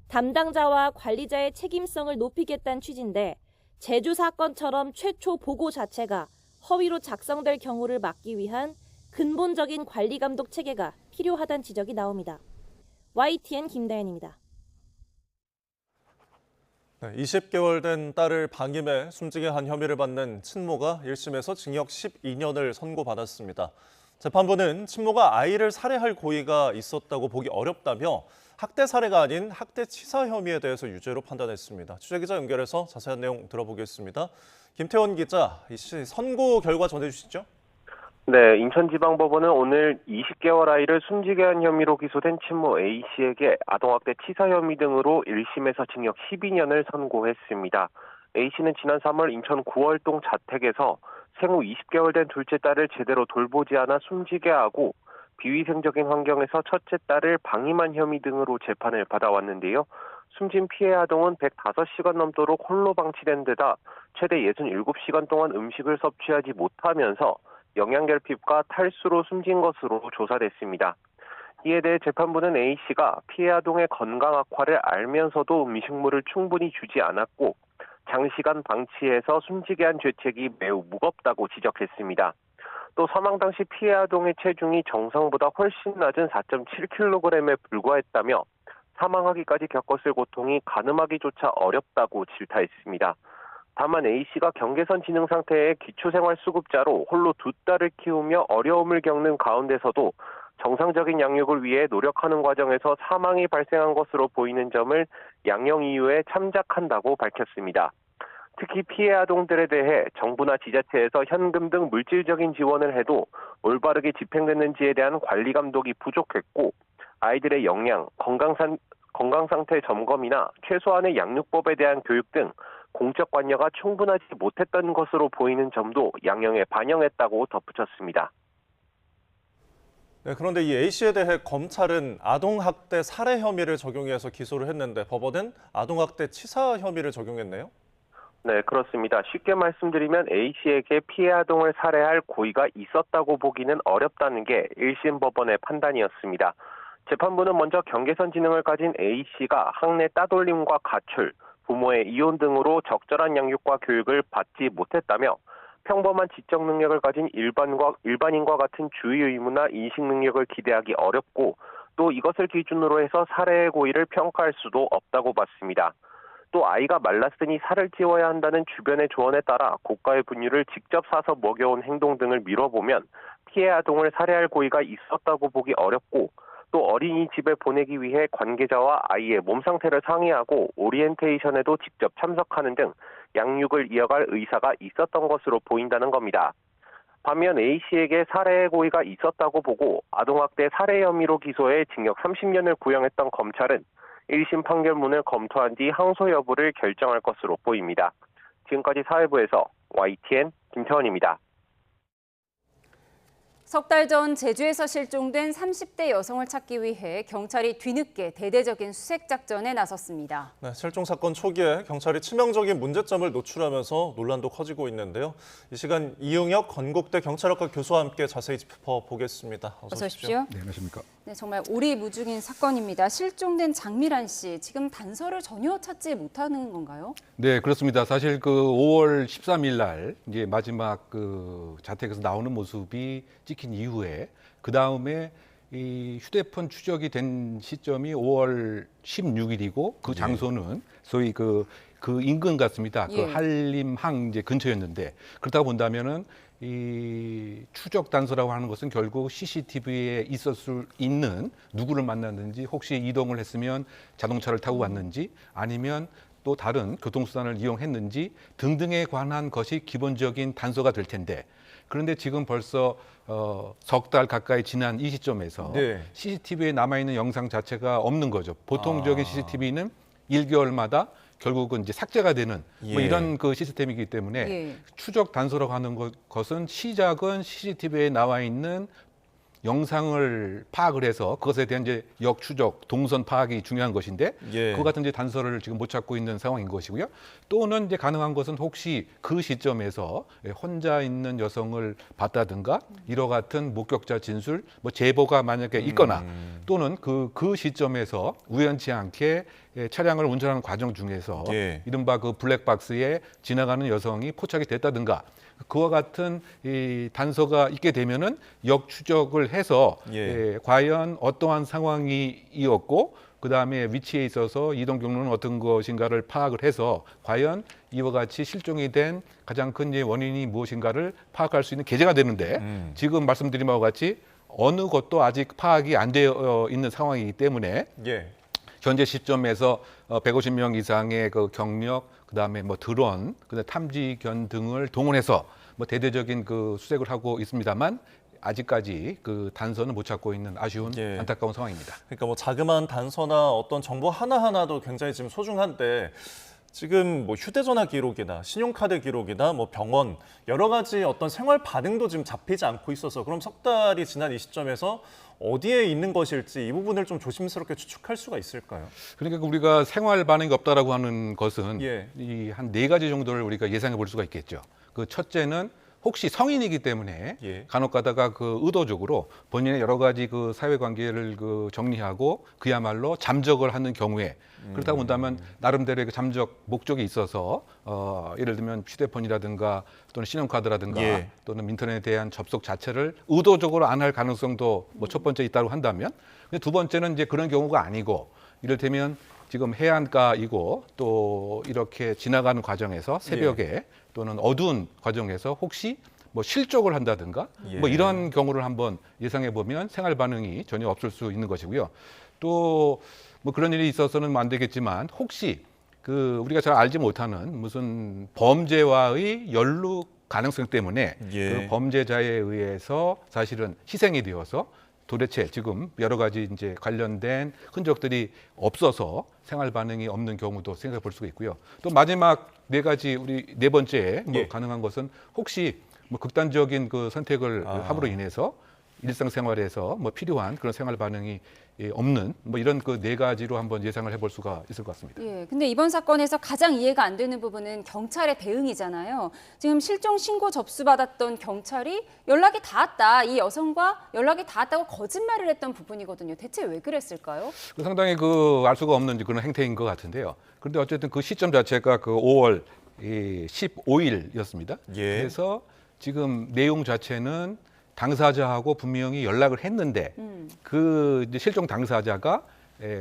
담당자와 관리자의 책임성을 높이겠다는 취지인데 제주 사건처럼 최초 보고 자체가 허위로 작성될 경우를 막기 위한 근본적인 관리 감독 체계가 필요하다는 지적이 나옵니다. YTN 김다현입니다. 20개월 된 딸을 방임해 숨지게 한 혐의를 받는 친모가 1심에서 징역 12년을 선고받았습니다. 재판부는 친모가 아이를 살해할 고의가 있었다고 보기 어렵다며 학대 살해가 아닌 학대 치사 혐의에 대해서 유죄로 판단했습니다. 취재기자 연결해서 자세한 내용 들어보겠습니다. 김태원 기자, 이 선고 결과 전해주시죠. 네, 인천지방법원은 오늘 20개월 아이를 숨지게 한 혐의로 기소된 친모 A씨에게 아동학대 치사 혐의 등으로 1심에서 징역 12년을 선고했습니다. A씨는 지난 3월 인천 구월동 자택에서 생후 20개월 된 둘째 딸을 제대로 돌보지 않아 숨지게 하고 비위생적인 환경에서 첫째 딸을 방임한 혐의 등으로 재판을 받아왔는데요. 숨진 피해 아동은 105시간 넘도록 홀로 방치된 데다 최대 67시간 동안 음식을 섭취하지 못하면서 영양결핍과 탈수로 숨진 것으로 조사됐습니다. 이에 대해 재판부는 A씨가 피해 아동의 건강 악화를 알면서도 음식물을 충분히 주지 않았고 장시간 방치해서 숨지게 한 죄책이 매우 무겁다고 지적했습니다. 또 사망 당시 피해 아동의 체중이 정상보다 훨씬 낮은 4.7kg에 불과했다며 사망하기까지 겪었을 고통이 가늠하기조차 어렵다고 질타했습니다. 다만 A씨가 경계선 지능 상태의 기초생활수급자로 홀로 두 딸을 키우며 어려움을 겪는 가운데서도 정상적인 양육을 위해 노력하는 과정에서 사망이 발생한 것으로 보이는 점을 양형 이유에 참작한다고 밝혔습니다. 특히 피해 아동들에 대해 정부나 지자체에서 현금 등 물질적인 지원을 해도 올바르게 집행됐는지에 대한 관리 감독이 부족했고 아이들의 영양, 건강 상태 점검이나 최소한의 양육법에 대한 교육 등 공적 관여가 충분하지 못했던 것으로 보이는 점도 양형에 반영했다고 덧붙였습니다. 네, 그런데 이 A씨에 대해 검찰은 아동학대 살해 혐의를 적용해서 기소를 했는데 법원은 아동학대 치사 혐의를 적용했네요? 네, 그렇습니다. 쉽게 말씀드리면 A씨에게 피해 아동을 살해할 고의가 있었다고 보기는 어렵다는 게 1심 법원의 판단이었습니다. 재판부는 먼저 경계선 지능을 가진 A씨가 학내 따돌림과 가출, 부모의 이혼 등으로 적절한 양육과 교육을 받지 못했다며 평범한 지적 능력을 가진 일반인과 같은 주의 의무나 인식 능력을 기대하기 어렵고 또 이것을 기준으로 해서 살해의 고의를 평가할 수도 없다고 봤습니다. 또 아이가 말랐으니 살을 찌워야 한다는 주변의 조언에 따라 고가의 분유를 직접 사서 먹여온 행동 등을 미뤄보면 피해 아동을 살해할 고의가 있었다고 보기 어렵고 또 어린이집에 보내기 위해 관계자와 아이의 몸 상태를 상의하고 오리엔테이션에도 직접 참석하는 등 양육을 이어갈 의사가 있었던 것으로 보인다는 겁니다. 반면 A씨에게 살해의 고의가 있었다고 보고 아동학대 살해 혐의로 기소해 징역 30년을 구형했던 검찰은 1심 판결문을 검토한 뒤 항소 여부를 결정할 것으로 보입니다. 지금까지 사회부에서 YTN 김태원입니다. 석 달 전 제주에서 실종된 30대 여성을 찾기 위해 경찰이 뒤늦게 대대적인 수색 작전에 나섰습니다. 네, 실종 사건 초기에 경찰이 치명적인 문제점을 노출하면서 논란도 커지고 있는데요. 이 시간 이응혁 건국대 경찰학과 교수와 함께 자세히 짚어보겠습니다. 어서 오십시오. 네, 안녕하십니까. 네, 정말 오리무중인 사건입니다. 실종된 장미란 씨, 지금 단서를 전혀 찾지 못하는 건가요? 네, 그렇습니다. 사실 그 5월 13일 날 이제 마지막 그 자택에서 나오는 모습이 찍힌 이후에 그 다음에 이 휴대폰 추적이 된 시점이 5월 16일이고 그 장소는 소위 그 인근 같습니다. 그 한림항 이제 근처였는데 그렇다고 본다면은 이 추적 단서라고 하는 것은 결국 CCTV에 있을 수 있는 누구를 만났는지 혹시 이동을 했으면 자동차를 타고 왔는지 아니면 또 다른 교통수단을 이용했는지 등등에 관한 것이 기본적인 단서가 될 텐데 그런데 지금 벌써 석 달 가까이 지난 이 시점에서 CCTV에 남아있는 영상 자체가 없는 거죠. 보통적인 CCTV는 1개월마다 결국은 이제 삭제가 되는 뭐 이런 그 시스템이기 때문에 추적 단서라고 하는 것은 시작은 CCTV에 나와 있는 영상을 파악을 해서 그것에 대한 이제 역추적, 동선 파악이 중요한 것인데 그 같은 이제 단서를 지금 못 찾고 있는 상황인 것이고요. 또는 이제 가능한 것은 혹시 그 시점에서 혼자 있는 여성을 봤다든가 이와 같은 목격자 진술, 뭐 제보가 만약에 있거나 또는 그 시점에서 우연치 않게 차량을 운전하는 과정 중에서 이른바 그 블랙박스에 지나가는 여성이 포착이 됐다든가 그와 같은 이 단서가 있게 되면은 역추적을 해서 과연 어떠한 상황이었고 그 다음에 위치에 있어서 이동 경로는 어떤 것인가를 파악을 해서 과연 이와 같이 실종이 된 가장 큰 원인이 무엇인가를 파악할 수 있는 계제가 되는데 지금 말씀드린 바와 같이 어느 것도 아직 파악이 안 되어 있는 상황이기 때문에 현재 시점에서 150명 이상의 그 경력, 그다음에 뭐 드론, 그다음에 탐지견 등을 동원해서 뭐 대대적인 그 수색을 하고 있습니다만 아직까지 그 단서는 못 찾고 있는 아쉬운 안타까운 상황입니다. 그러니까 뭐 자그마한 단서나 어떤 정보 하나하나도 굉장히 지금 소중한데 지금 뭐 휴대전화 기록이나 신용카드 기록이나 뭐 병원 여러 가지 어떤 생활 반응도 지금 잡히지 않고 있어서 그럼 석 달이 지난 이 시점에서 어디에 있는 것일지 이 부분을 좀 조심스럽게 추측할 수가 있을까요? 그러니까 우리가 생활 반응이 없다라고 하는 것은 이 한 4가지 정도를 우리가 예상해 볼 수가 있겠죠. 그 첫째는 혹시 성인이기 때문에 간혹 가다가 그 의도적으로 본인의 여러 가지 그 사회관계를 그 정리하고 그야말로 잠적을 하는 경우에 그렇다고 본다면 나름대로의 그 잠적 목적이 있어서 예를 들면 휴대폰이라든가 또는 신용카드라든가 또는 인터넷에 대한 접속 자체를 의도적으로 안 할 가능성도 뭐 첫 번째 있다고 한다면 근데 두 번째는 이제 그런 경우가 아니고 이를테면 지금 해안가이고 또 이렇게 지나가는 과정에서 새벽에 또는 어두운 과정에서 혹시 뭐 실족을 한다든가 뭐 이런 경우를 한번 예상해 보면 생활 반응이 전혀 없을 수 있는 것이고요. 또 뭐 그런 일이 있어서는 안 되겠지만 혹시 그 우리가 잘 알지 못하는 무슨 범죄와의 연루 가능성 때문에 그 범죄자에 의해서 사실은 희생이 되어서 도대체 지금 여러 가지 이제 관련된 흔적들이 없어서 생활 반응이 없는 경우도 생각해 볼 수가 있고요. 또 마지막 4가지 우리 4번째 뭐 가능한 것은 혹시 뭐 극단적인 그 선택을 함으로 인해서 일상생활에서 뭐 필요한 그런 생활 반응이 없는 뭐 이런 그 4가지로 한번 예상을 해볼 수가 있을 것 같습니다. 근데 이번 사건에서 가장 이해가 안 되는 부분은 경찰의 대응이잖아요. 지금 실종 신고 접수받았던 경찰이 연락이 닿았다, 이 여성과 연락이 닿았다고 거짓말을 했던 부분이거든요. 대체 왜 그랬을까요? 상당히 그 알 수가 없는 그런 행태인 것 같은데요. 그런데 어쨌든 그 시점 자체가 그 5월 15일이었습니다. 그래서 지금 내용 자체는 당사자하고 분명히 연락을 했는데 그 이제 실종 당사자가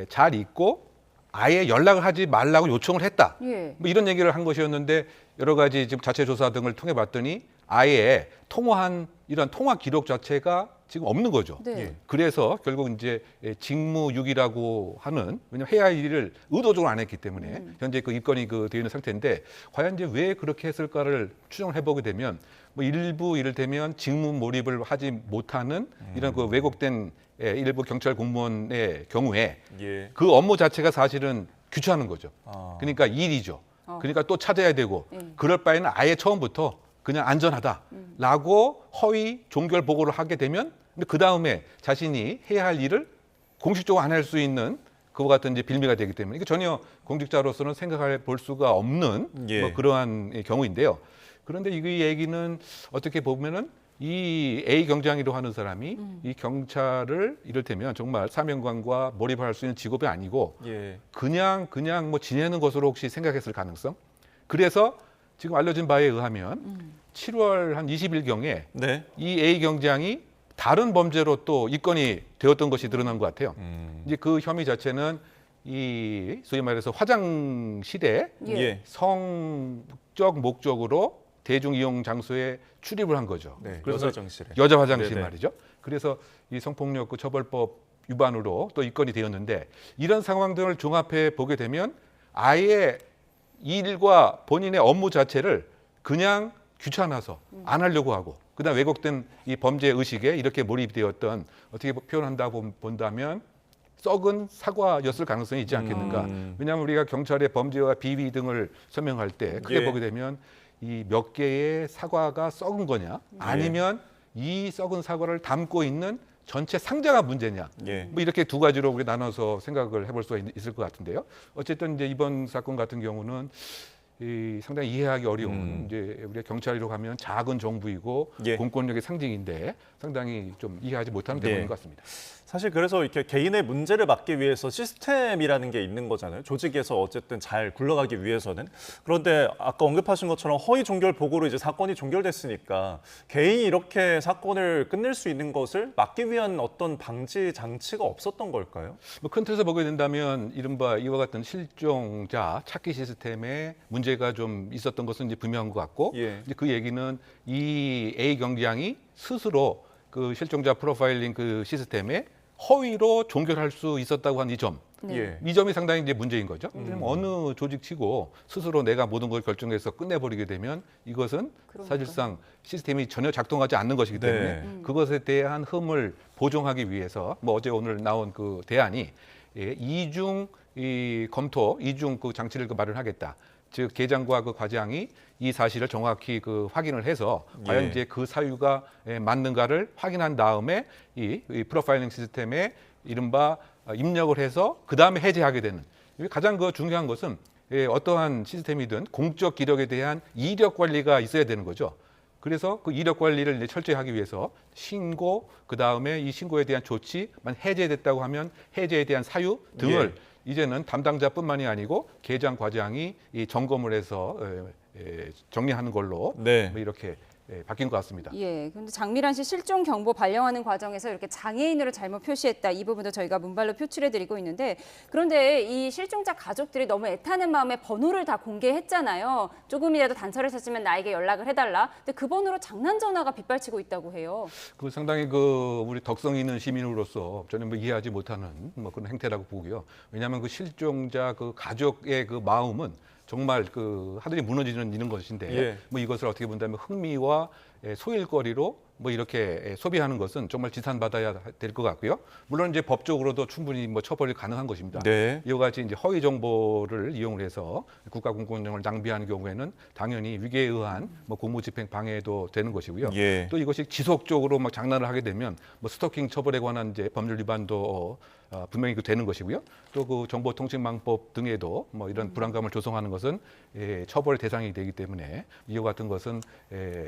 잘 있고 아예 연락을 하지 말라고 요청을 했다. 뭐 이런 얘기를 한 것이었는데 여러 가지 지금 자체 조사 등을 통해 봤더니 아예 통화한 이런 통화 기록 자체가 지금 없는 거죠. 그래서 결국 이제 직무유기라고 하는 왜냐하면 해야 할 일을 의도적으로 안 했기 때문에 현재 그 입건이 그 되어 있는 상태인데 과연 이제 왜 그렇게 했을까를 추정을 해보게 되면 뭐 일부 이를테면 직무 몰입을 하지 못하는 이런 그 왜곡된 일부 경찰 공무원의 경우에 그 업무 자체가 사실은 귀찮은 거죠. 그러니까 일이죠. 그러니까 또 찾아야 되고 그럴 바에는 아예 처음부터 그냥 안전하다. 라고 허위 종결 보고를 하게 되면 근데 그 다음에 자신이 해야 할 일을 공식적으로 안 할 수 있는 그와 같은 이제 빌미가 되기 때문에 이게 전혀 공직자로서는 생각해 볼 수가 없는 뭐 그러한 경우인데요. 그런데 이 얘기는 어떻게 보면은 이 A 경장이라고 하는 사람이 이 경찰을 이를테면 정말 사명감과 몰입할 수 있는 직업이 아니고 그냥 뭐 지내는 것으로 혹시 생각했을 가능성? 그래서 지금 알려진 바에 의하면 7월 한 20일경에 이 A 경장이 다른 범죄로 또 입건이 되었던 것이 드러난 것 같아요. 이제 그 혐의 자체는 이 소위 말해서 화장실에 성적 목적으로 대중 이용 장소에 출입을 한 거죠. 여자 화장실에. 여자 화장실 말이죠. 그래서 이 성폭력 그 처벌법 위반으로 또 입건이 되었는데 이런 상황들을 종합해 보게 되면 아예 이 일과 본인의 업무 자체를 그냥 귀찮아서 안 하려고 하고 그다음 왜곡된 이 범죄 의식에 이렇게 몰입되었던 어떻게 표현한다고 본다면 썩은 사과였을 가능성이 있지 않겠는가. 왜냐하면 우리가 경찰의 범죄와 비위 등을 설명할 때 크게 보게 되면 이 몇 개의 사과가 썩은 거냐 아니면 이 썩은 사과를 담고 있는 전체 상자가 문제냐 뭐 이렇게 두 가지로 우리 나눠서 생각을 해볼 수가 있을 것 같은데요. 어쨌든 이제 이번 사건 같은 경우는 상당히 이해하기 어려운 이제 우리가 경찰이라고 하면 작은 정부이고 공권력의 상징인데 상당히 좀 이해하지 못하는 대목인 것 같습니다. 사실 그래서 이렇게 개인의 문제를 막기 위해서 시스템이라는 게 있는 거잖아요. 조직에서 어쨌든 잘 굴러가기 위해서는. 그런데 아까 언급하신 것처럼 허위 종결 보고로 이제 사건이 종결됐으니까 개인이 이렇게 사건을 끝낼 수 있는 것을 막기 위한 어떤 방지 장치가 없었던 걸까요? 뭐 큰 틀에서 보게 된다면 이른바 이와 같은 실종자 찾기 시스템에 문제가 좀 있었던 것은 이제 분명한 것 같고 이제 그 얘기는 이 A 경장이 스스로 그 실종자 프로파일링 그 시스템에 허위로 종결할 수 있었다고 한 이 점. 이 점이 상당히 이제 문제인 거죠. 어느 조직치고 스스로 내가 모든 걸 결정해서 끝내버리게 되면 이것은 사실상 시스템이 전혀 작동하지 않는 것이기 때문에 그것에 대한 흠을 보정하기 위해서 뭐 어제 오늘 나온 그 대안이 이중 검토, 이중 그 장치를 마련하겠다. 즉 계장과 그 과장이 이 사실을 정확히 그 확인을 해서 과연 이제 그 사유가 맞는가를 확인한 다음에 이 프로파일링 시스템에 이른바 입력을 해서 그 다음에 해제하게 되는 가장 그 중요한 것은 어떠한 시스템이든 공적 기록에 대한 이력 관리가 있어야 되는 거죠. 그래서 그 이력 관리를 이제 철저히 하기 위해서 신고 그 다음에 이 신고에 대한 조치, 해제됐다고 하면 해제에 대한 사유 등을 이제는 담당자뿐만이 아니고 계장 과장이 이 점검을 해서 정리하는 걸로 뭐 이렇게 바뀐 것 같습니다. 그런데 장미란 씨 실종 경보 발령하는 과정에서 이렇게 장애인으로 잘못 표시했다. 이 부분도 저희가 문발로 표출해드리고 있는데 그런데 이 실종자 가족들이 너무 애타는 마음에 번호를 다 공개했잖아요. 조금이라도 단서를 찾으면 나에게 연락을 해달라. 근데 그 번호로 장난 전화가 빗발치고 있다고 해요. 그 상당히 그 우리 덕성 있는 시민으로서 저는 뭐 이해하지 못하는 뭐 그런 행태라고 보고요. 왜냐하면 그 실종자 그 가족의 그 마음은 정말 그 하늘이 무너지는 이런 것인데 뭐 이것을 어떻게 본다면 흥미와 소일거리로 뭐 이렇게 소비하는 것은 정말 지탄받아야 될 것 같고요. 물론 이제 법적으로도 충분히 뭐 처벌이 가능한 것입니다. 이와 같이 이제 허위 정보를 이용을 해서 국가 공권력을 낭비하는 경우에는 당연히 위계에 의한 뭐 공무집행 방해도 되는 것이고요. 또 이것이 지속적으로 막 장난을 하게 되면 뭐 스토킹 처벌에 관한 이제 법률 위반도 분명히 되는 것이고요. 또 그 정보통신망법 등에도 뭐 이런 불안감을 조성하는 것은 처벌 대상이 되기 때문에 이와 같은 것은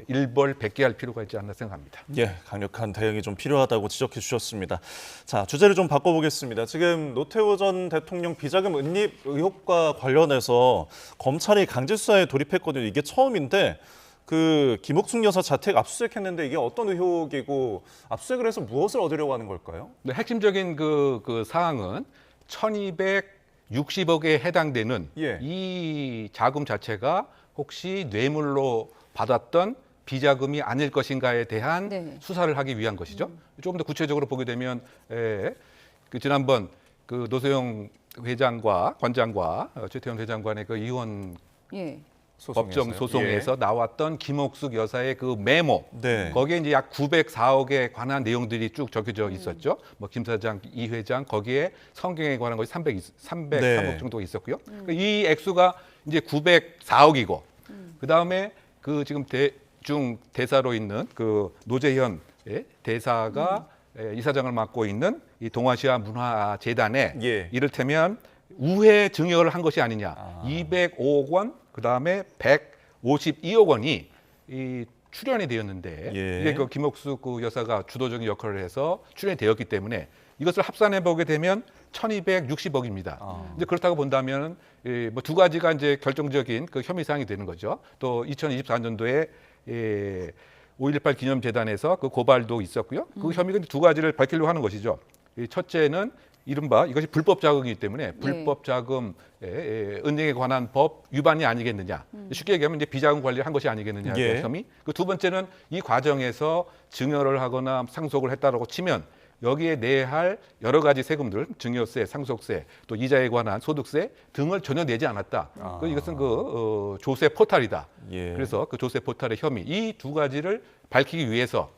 일벌백계할 필요가 있지 않나 생각합니다. 강력한 대응이 좀 필요하다고 지적해 주셨습니다. 자, 주제를 좀 바꿔보겠습니다. 지금 노태우 전 대통령 비자금 은닉 의혹과 관련해서 검찰이 강제 수사에 돌입했거든요. 이게 처음인데 그 김옥숙 여사 자택 압수수색했는데 이게 어떤 의혹이고 압수수색을 해서 무엇을 얻으려고 하는 걸까요? 네, 핵심적인 그 사항은 1,260억에 해당되는 이 자금 자체가 혹시 뇌물로 받았던 비자금이 아닐 것인가에 대한 수사를 하기 위한 것이죠. 조금 더 구체적으로 보게 되면 그 지난번 그 노소영 회장과 관장과 최태원 회장관의 그 이혼 법정 소송에서 나왔던 김옥숙 여사의 그 메모 거기에 이제 약 904억에 관한 내용들이 쭉 적혀져 있었죠. 뭐 김 사장, 이 회장 거기에 성경에 관한 것이 303억 정도 있었고요. 이 액수가 이제 904억이고 그 다음에 그 지금 집중 대사로 있는 그 노재현 대사가 이사장을 맡고 있는 이 동아시아 문화재단에 이를테면 우회 증여를 한 것이 아니냐. 205억 원, 그다음에 152억 원이 이 출연이 되었는데 이게 그 김옥수 그 여사가 주도적인 역할을 해서 출연이 되었기 때문에 이것을 합산해 보게 되면 1,260억입니다. 이제 그렇다고 본다면 뭐 두 가지가 이제 결정적인 그 혐의 사항이 되는 거죠. 또 2024년도에 5.18 기념재단에서 그 고발도 있었고요. 그 혐의가 두 가지를 밝히려고 하는 것이죠. 첫째는 이른바 이것이 불법 자금이기 때문에 불법 자금 은행에 관한 법 위반이 아니겠느냐. 쉽게 얘기하면 이제 비자금 관리를 한 것이 아니겠느냐 그 혐의. 그 두 번째는 이 과정에서 증여를 하거나 상속을 했다라고 치면 여기에 내야 할 여러 가지 세금들, 증여세, 상속세, 또 이자에 관한 소득세 등을 전혀 내지 않았다. 이것은 그 조세 포탈이다. 그래서 그 조세 포탈의 혐의 이 두 가지를 밝히기 위해서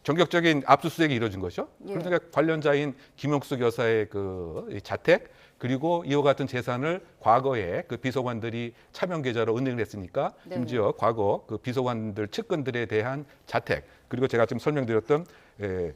전격적인 압수수색이 이루어진 거죠. 그러니까 관련자인 김옥숙 여사의 그 자택 그리고 이와 같은 재산을 과거에 그 비서관들이 차명 계좌로 은행을 했으니까 심지어 과거 그 비서관들 측근들에 대한 자택 그리고 제가 지금 설명드렸던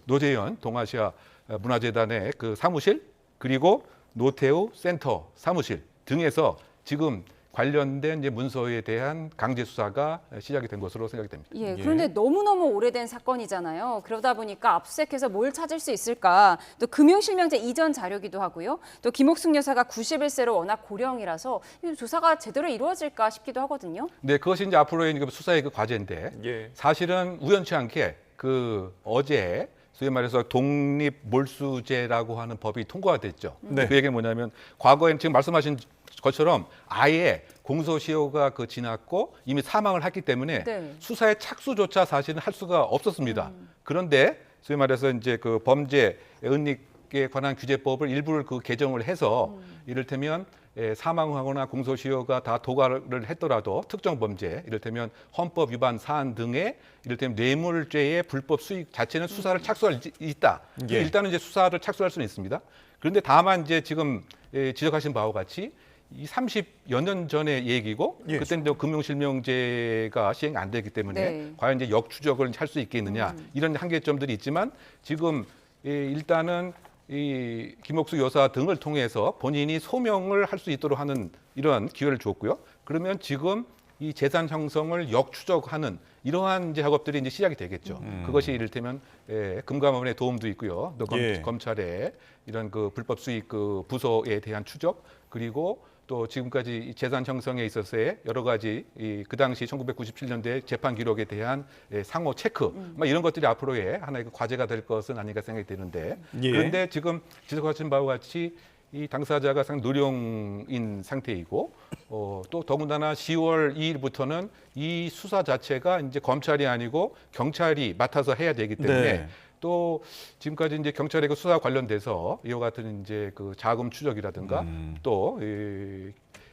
노재현 동아시아 문화재단의 그 사무실 그리고 노태우 센터 사무실 등에서 지금 관련된 이제 문서에 대한 강제 수사가 시작이 된 것으로 생각이 됩니다. 그런데 너무너무 오래된 사건이잖아요. 그러다 보니까 압수수색해서 뭘 찾을 수 있을까? 또 금융실명제 이전 자료기도 하고요. 또 김옥숙 여사가 91세로 워낙 고령이라서 조사가 제대로 이루어질까 싶기도 하거든요. 네, 그것이 이제 앞으로의 수사의 그 과제인데 사실은 우연치 않게 그 어제 소위 말해서 독립몰수제라고 하는 법이 통과가 됐죠. 그 얘기는 뭐냐면 과거에는 지금 말씀하신 것처럼 아예 공소시효가 그 지났고 이미 사망을 했기 때문에 수사의 착수조차 사실은 할 수가 없었습니다. 그런데 소위 말해서 이제 그 범죄 은닉에 관한 규제법을 일부를 그 개정을 해서 이를테면 사망하거나 공소시효가 다 도과를 했더라도 특정 범죄, 이를테면 헌법 위반 사안 등의 이를테면 뇌물죄의 불법 수익 자체는 수사를 착수할 수 있다. 일단은 이제 수사를 착수할 수는 있습니다. 그런데 다만 이제 지금 지적하신 바와 같이 이 30여 년 전의 얘기고 그때는 이제 금융실명제가 시행 안 되기 때문에 과연 이제 역추적을 할 수 있겠느냐 이런 한계점들이 있지만 지금 일단은 이 김옥숙 여사 등을 통해서 본인이 소명을 할 수 있도록 하는 이런 기회를 줬고요. 그러면 지금 이 재산 형성을 역추적하는 이러한 이제 작업들이 이제 시작이 되겠죠. 그것이 이를테면 금감원의 도움도 있고요. 또 검찰의 이런 그 불법 수익 그 부서에 대한 추적 그리고 또 지금까지 재산 형성에 있어서의 여러 가지 그 당시 1997년대 재판 기록에 대한 상호 체크 이런 것들이 앞으로의 하나의 그 과제가 될 것은 아닌가 생각이 드는데 그런데 지금 지적하신 바와 같이 이 당사자가 상당히 노령인 상태이고 또 더군다나 10월 2일부터는 이 수사 자체가 이제 검찰이 아니고 경찰이 맡아서 해야 되기 때문에 또 지금까지 이제 경찰의 그 수사 관련돼서 이와 같은 이제 그 자금 추적이라든가 또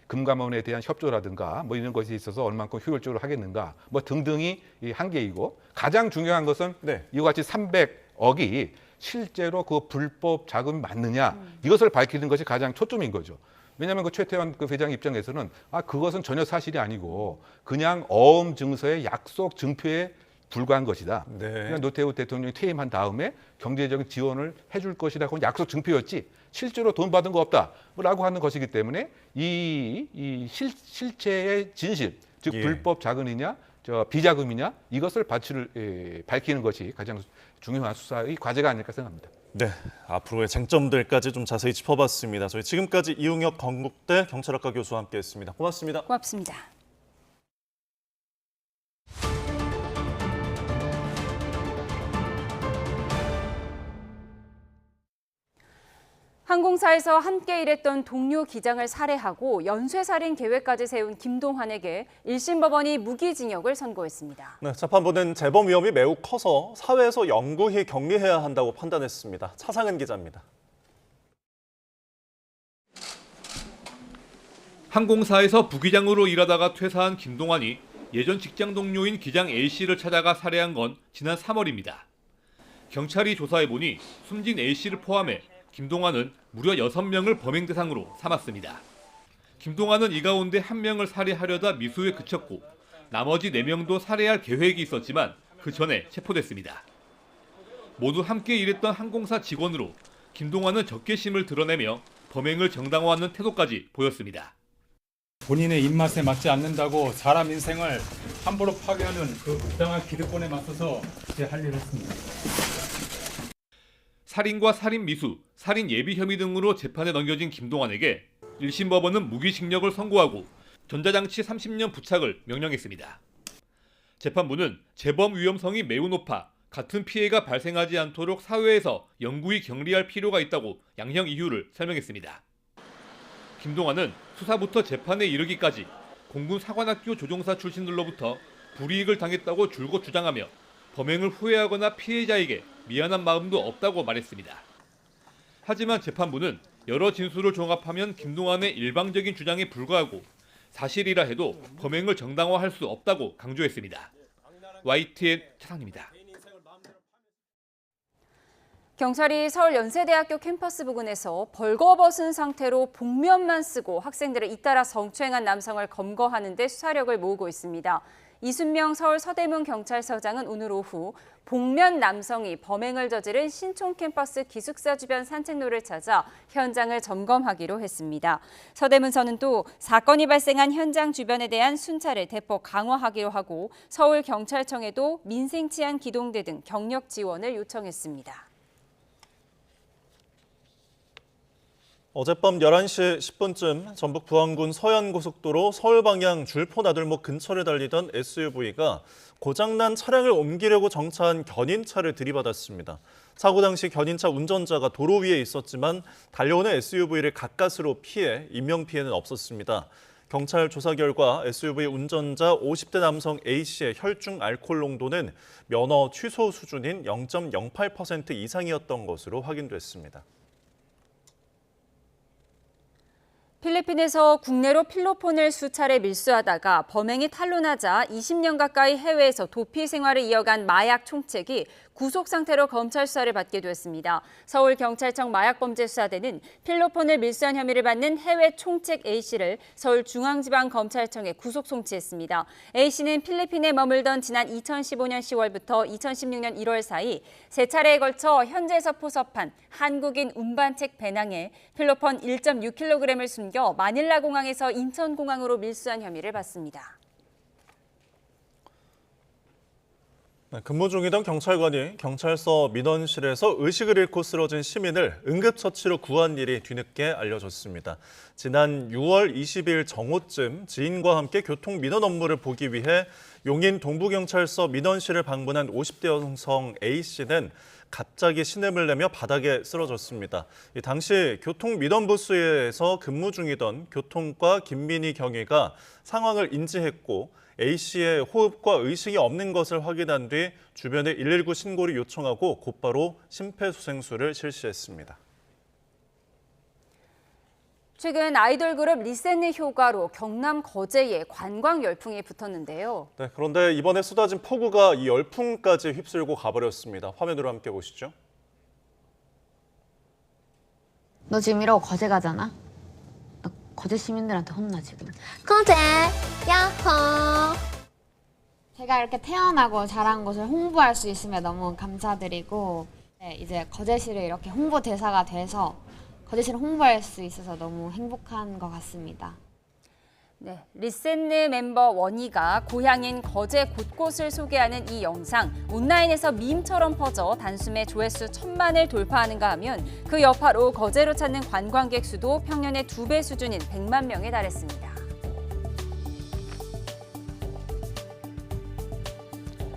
금감원에 대한 협조라든가 뭐 이런 것에 있어서 얼만큼 효율적으로 하겠는가 뭐 등등이 이 한계이고 가장 중요한 것은 이와 같이 300억이 실제로 그 불법 자금이 맞느냐 이것을 밝히는 것이 가장 초점인 거죠. 왜냐하면 그 최태원 그 회장 입장에서는 그것은 전혀 사실이 아니고 그냥 어음 증서의 약속 증표에 불과한 것이다. 그냥 노태우 대통령이 퇴임한 다음에 경제적인 지원을 해줄 것이라고 약속 증표였지 실제로 돈 받은 거 없다라고 하는 것이기 때문에 이 실체의 진실, 즉 불법 자금이냐 비자금이냐 이것을 밝히는 것이 가장 중요한 수사의 과제가 아닐까 생각합니다. 네, 앞으로의 쟁점들까지 좀 자세히 짚어봤습니다. 저희 지금까지 이웅혁 건국대 경찰학과 교수와 함께했습니다. 고맙습니다. 고맙습니다. 항공사에서 함께 일했던 동료 기장을 살해하고 연쇄살인 계획까지 세운 김동환에게 1심 법원이 무기징역을 선고했습니다. 네, 재판부는 재범 위험이 매우 커서 사회에서 영구히 격리해야 한다고 판단했습니다. 차상은 기자입니다. 항공사에서 부기장으로 일하다가 퇴사한 김동환이 예전 직장 동료인 기장 A씨를 찾아가 살해한 건 지난 3월입니다. 경찰이 조사해보니 숨진 A씨를 포함해 김동환은 무려 6명을 범행 대상으로 삼았습니다. 김동환은 이 가운데 1명을 살해하려다 미수에 그쳤고 나머지 4명도 살해할 계획이 있었지만 그 전에 체포됐습니다. 모두 함께 일했던 항공사 직원으로 김동완은 적개심을 드러내며 범행을 정당화하는 태도까지 보였습니다. 본인의 입맛에 맞지 않는다고 사람 인생을 함부로 파괴하는 그 부당한 기득권에 맞서서 제 할 일을 했습니다. 살인과 살인 미수, 살인 예비 혐의 등으로 재판에 넘겨진 김동완에게 1심 법원은 무기징역을 선고하고 전자장치 30년 부착을 명령했습니다. 재판부는 재범 위험성이 매우 높아 같은 피해가 발생하지 않도록 사회에서 영구히 격리할 필요가 있다고 양형 이유를 설명했습니다. 김동완은 수사부터 재판에 이르기까지 공군 사관학교 조종사 출신들로부터 불이익을 당했다고 줄곧 주장하며 범행을 후회하거나 피해자에게 미안한 마음도 없다고 말했습니다. 하지만 재판부는 여러 진술을 종합하면 김동완의 일방적인 주장에 불과하고 사실이라 해도 범행을 정당화할 수 없다고 강조했습니다. YTN 차상입니다. 경찰이 서울 연세대학교 캠퍼스 부근에서 벌거벗은 상태로 복면만 쓰고 학생들을 잇따라 성추행한 남성을 검거하는 데 수사력을 모으고 있습니다. 이순명 서울 서대문 경찰서장은 오늘 오후 복면 남성이 범행을 저지른 신촌 캠퍼스 기숙사 주변 산책로를 찾아 현장을 점검하기로 했습니다. 서대문서는 또 사건이 발생한 현장 주변에 대한 순찰을 대폭 강화하기로 하고 서울경찰청에도 민생치안 기동대 등 경력 지원을 요청했습니다. 어젯밤 11시 10분쯤 전북 부안군 서해안고속도로 서울 방향 줄포 나들목 근처를 달리던 SUV가 고장난 차량을 옮기려고 정차한 견인차를 들이받았습니다. 사고 당시 견인차 운전자가 도로 위에 있었지만 달려오는 SUV를 가까스로 피해 인명피해는 없었습니다. 경찰 조사 결과 SUV 운전자 50대 남성 A씨의 혈중 알코올 농도는 면허 취소 수준인 0.08% 이상이었던 것으로 확인됐습니다. 필리핀에서 국내로 필로폰을 수차례 밀수하다가 범행이 탄로나자 20년 가까이 해외에서 도피 생활을 이어간 마약 총책이 구속 상태로 검찰 수사를 받게 되었습니다. 서울경찰청 마약범죄수사대는 필로폰을 밀수한 혐의를 받는 해외 총책 A씨를 서울중앙지방검찰청에 구속 송치했습니다. A씨는 필리핀에 머물던 지난 2015년 10월부터 2016년 1월 사이 세 차례에 걸쳐 현지에서 포섭한 한국인 운반책 배낭에 필로폰 1.6kg을 숨겨 마닐라 공항에서 인천공항으로 밀수한 혐의를 받습니다. 근무 중이던 경찰관이 경찰서 민원실에서 의식을 잃고 쓰러진 시민을 응급처치로 구한 일이 뒤늦게 알려졌습니다. 지난 6월 20일 정오쯤 지인과 함께 교통 민원 업무를 보기 위해 용인 동부경찰서 민원실을 방문한 50대 여성 A씨는 갑자기 신음을 내며 바닥에 쓰러졌습니다. 당시 교통민원부스에서 근무 중이던 교통과 김민희 경위가 상황을 인지했고 A씨의 호흡과 의식이 없는 것을 확인한 뒤 주변에 119 신고를 요청하고 곧바로 심폐소생술을 실시했습니다. 최근 아이돌 그룹 리셋네 효과로 경남 거제에 관광 열풍이 붙었는데요. 네, 그런데 이번에 쏟아진 폭우가 이 열풍까지 휩쓸고 가버렸습니다. 화면으로 함께 보시죠. 너 지금 이러고 거제 가잖아? 너 거제 시민들한테 혼나 지금. 거제 야호. 제가 이렇게 태어나고 자란 곳을 홍보할 수 있으면 너무 감사드리고 이제 거제시를 이렇게 홍보 대사가 돼서 거제시를 홍보할 수 있어서 너무 행복한 것 같습니다. 네, 리셋네 멤버 원희가 고향인 거제 곳곳을 소개하는 이 영상 온라인에서 밈처럼 퍼져 단숨에 조회수 1000만을 돌파하는가 하면 그 여파로 거제로 찾는 관광객 수도 평년의 2배 수준인 100만 명에 달했습니다.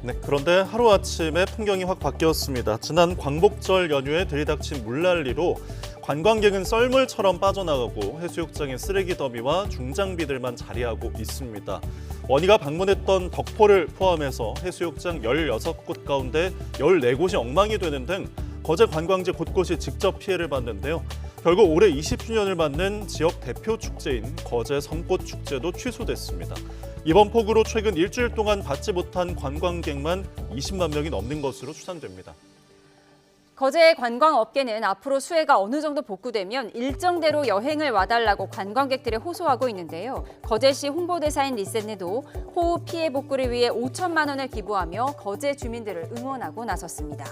네, 그런데 하루아침에 풍경이 확 바뀌었습니다. 지난 광복절 연휴에 들이닥친 물난리로 관광객은 썰물처럼 빠져나가고 해수욕장의 쓰레기 더미와 중장비들만 자리하고 있습니다. 원희가 방문했던 덕포를 포함해서 해수욕장 16곳 가운데 14곳이 엉망이 되는 등 거제 관광지 곳곳이 직접 피해를 봤는데요. 결국 올해 20주년을 맞는 지역 대표 축제인 거제 섬꽃 축제도 취소됐습니다. 이번 폭우로 최근 일주일 동안 받지 못한 관광객만 20만 명이 넘는 것으로 추산됩니다. 거제 관광업계는 앞으로 수해가 어느 정도 복구되면 일정대로 여행을 와달라고 관광객들에 호소하고 있는데요. 거제시 홍보대사인 리센느도 호우 피해 복구를 위해 5천만 원을 기부하며 거제 주민들을 응원하고 나섰습니다.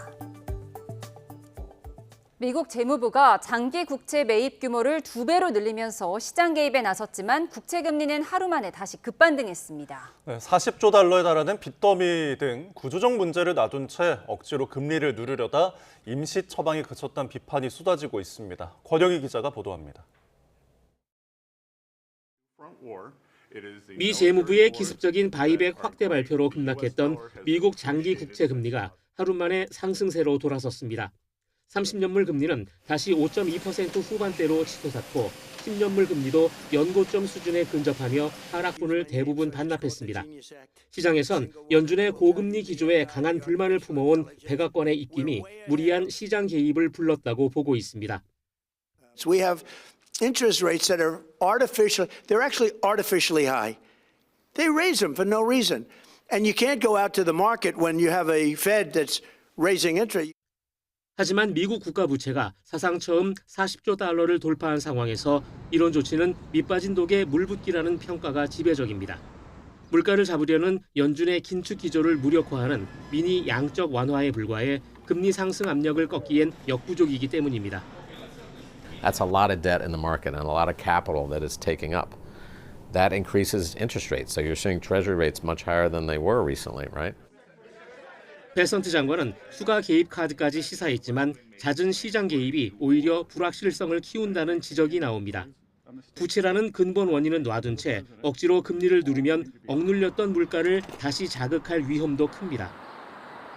미국 재무부가 장기 국채 매입 규모를 2배로 늘리면서 시장 개입에 나섰지만 국채 금리는 하루 만에 다시 급반등했습니다. 40조 달러에 달하는 빚더미 등 구조적 문제를 놔둔 채 억지로 금리를 누르려다 임시 처방이 그쳤다는 비판이 쏟아지고 있습니다. 권영희 기자가 보도합니다. 미 재무부의 기습적인 바이백 확대 발표로 급락했던 미국 장기 국채 금리가 하루 만에 상승세로 돌아섰습니다. 30년물 금리는 다시 5.2% 후반대로 치솟았고 10년물 금리도 연고점 수준에 근접하며 하락분을 대부분 반납했습니다. 시장에선 연준의 고금리 기조에 강한 불만을 품어온 백악관의 입김이 무리한 시장 개입을 불렀다고 보고 있습니다. We have interest rates that are they're actually artificially high. They raise them for no reason. And you can't go out to the market when you have a Fed that's raising interest. 하지만 미국 국가 부채가 사상 처음 40조 달러를 돌파한 상황에서 이런 조치는 밑빠진 독에 물 붓기라는 평가가 지배적입니다. 물가를 잡으려는 연준의 긴축 기조를 무력화하는 미니 양적 완화에 불과해 금리 상승 압력을 꺾기엔 역부족이기 때문입니다. That's a lot of debt in the market and a lot of capital that is taking up. That increases interest rates. So you're seeing treasury rates much higher than they were recently, right? 베선트 장관은 추가 개입 카드까지 시사했지만 잦은 시장 개입이 오히려 불확실성을 키운다는 지적이 나옵니다. 부채라는 근본 원인은 놔둔 채 억지로 금리를 누르면 억눌렸던 물가를 다시 자극할 위험도 큽니다.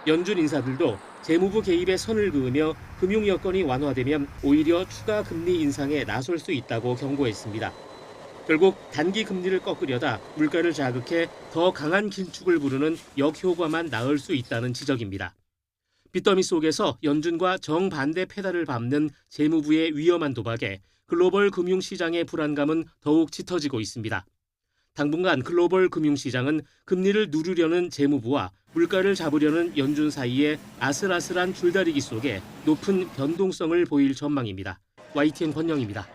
연준 인사들도 재무부 개입에 선을 그으며 금융 여건이 완화되면 오히려 추가 금리 인상에 나설 수 있다고 경고했습니다. 결국 단기 금리를 꺾으려다 물가를 자극해 더 강한 긴축을 부르는 역효과만 낳을 수 있다는 지적입니다. 빚더미 속에서 연준과 정반대 페달을 밟는 재무부의 위험한 도박에 글로벌 금융시장의 불안감은 더욱 짙어지고 있습니다. 당분간 글로벌 금융시장은 금리를 누르려는 재무부와 물가를 잡으려는 연준 사이에 아슬아슬한 줄다리기 속에 높은 변동성을 보일 전망입니다. YTN 권영입니다.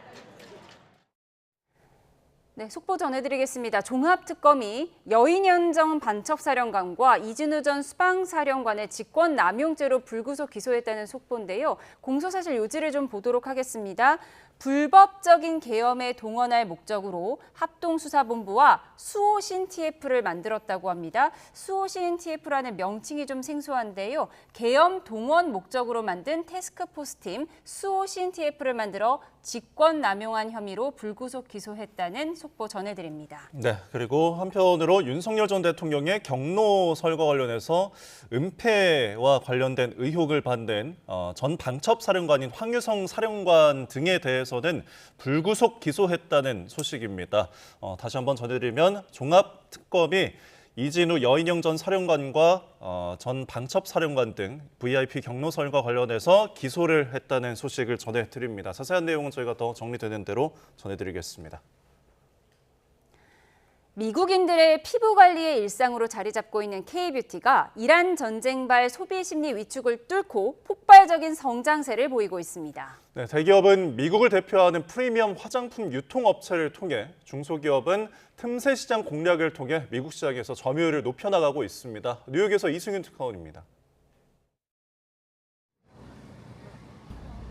네, 속보 전해드리겠습니다. 종합특검이 여인현정 반첩사령관과 이진우 전 수방사령관의 직권남용죄로 불구속 기소했다는 속보인데요. 공소사실 요지를 좀 보도록 하겠습니다. 불법적인 계엄에 동원할 목적으로 합동수사본부와 수호신 TF를 만들었다고 합니다. 수호신 TF라는 명칭이 좀 생소한데요. 계엄 동원 목적으로 만든 태스크포스팀 수호신 TF를 만들어 직권남용한 혐의로 불구속 기소했다는 속보 전해드립니다. 네, 그리고 한편으로 윤석열 전 대통령의 경로 설거 관련해서 은폐와 관련된 의혹을 받는 전 방첩사령관인 황유성 사령관 등에 대해서는 불구속 기소했다는 소식입니다. 다시 한번 전해드리면 종합특검이 이진우 여인영 전 사령관과 전 방첩사령관 등 VIP 경로설과 관련해서 기소를 했다는 소식을 전해드립니다. 자세한 내용은 저희가 더 정리되는 대로 전해드리겠습니다. 미국인들의 피부 관리의 일상으로 자리 잡고 있는 K-뷰티가 이란 전쟁발 소비 심리 위축을 뚫고 폭발적인 성장세를 보이고 있습니다. 네, 대기업은 미국을 대표하는 프리미엄 화장품 유통업체를 통해 중소기업은 틈새 시장 공략을 통해 미국 시장에서 점유율을 높여나가고 있습니다. 뉴욕에서 이승윤 특파원입니다.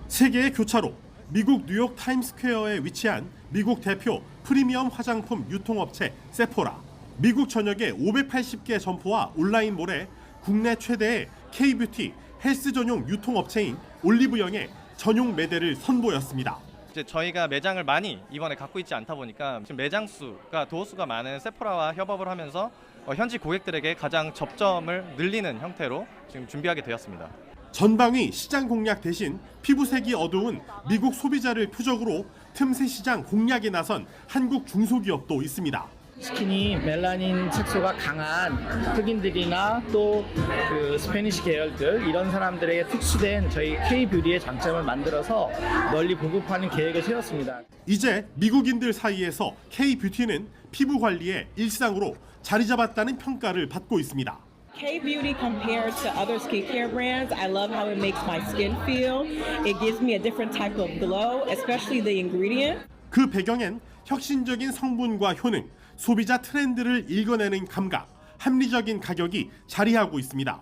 세계의 교차로 미국 뉴욕 타임스퀘어에 위치한 미국 대표 프리미엄 화장품 유통업체 세포라. 미국 전역의 580개 점포와 온라인몰에 국내 최대의 K-뷰티 헬스 전용 유통업체인 올리브영의 전용 매대를 선보였습니다. 이제 저희가 매장을 많이 이번에 갖고 있지 않다 보니까 지금 매장 수가 도어수가 많은 세포라와 협업을 하면서 현지 고객들에게 가장 접점을 늘리는 형태로 지금 준비하게 되었습니다. 전방위 시장 공략 대신 피부색이 어두운 미국 소비자를 표적으로 틈새 시장 공략에 나선 한국 중소기업도 있습니다. 스킨이 멜라닌 색소가 강한 흑인들이나 또 그 스페니시 계열들 이런 사람들에게 특수된 저희 K-뷰티의 장점을 만들어서 널리 보급하는 계획을 세웠습니다. 이제 미국인들 사이에서 K-뷰티는 피부 관리의 일상으로 자리 잡았다는 평가를 받고 있습니다. K-Beauty compared to other skincare brands, I love how it makes my skin feel. It gives me a different type of glow, especially the ingredient. 그 배경엔 혁신적인 성분과 효능, 소비자 트렌드를 읽어내는 감각, 합리적인 가격이 자리하고 있습니다.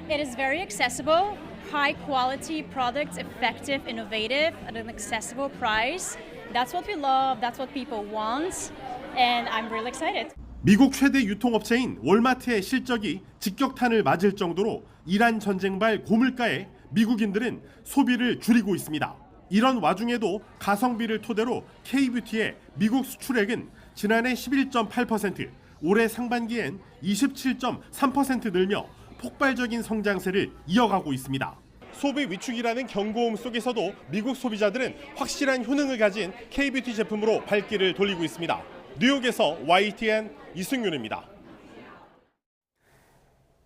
It is very accessible, high quality products, effective, innovative at an accessible price. That's what we love, that's what people want, and I'm really excited. 미국 최대 유통업체인 월마트의 실적이 직격탄을 맞을 정도로 이란 전쟁발 고물가에 미국인들은 소비를 줄이고 있습니다. 이런 와중에도 가성비를 토대로 K-뷰티의 미국 수출액은 지난해 11.8%, 올해 상반기엔 27.3% 늘며 폭발적인 성장세를 이어가고 있습니다. 소비 위축이라는 경고음 속에서도 미국 소비자들은 확실한 효능을 가진 K-뷰티 제품으로 발길을 돌리고 있습니다. 뉴욕에서 YTN 이승윤입니다.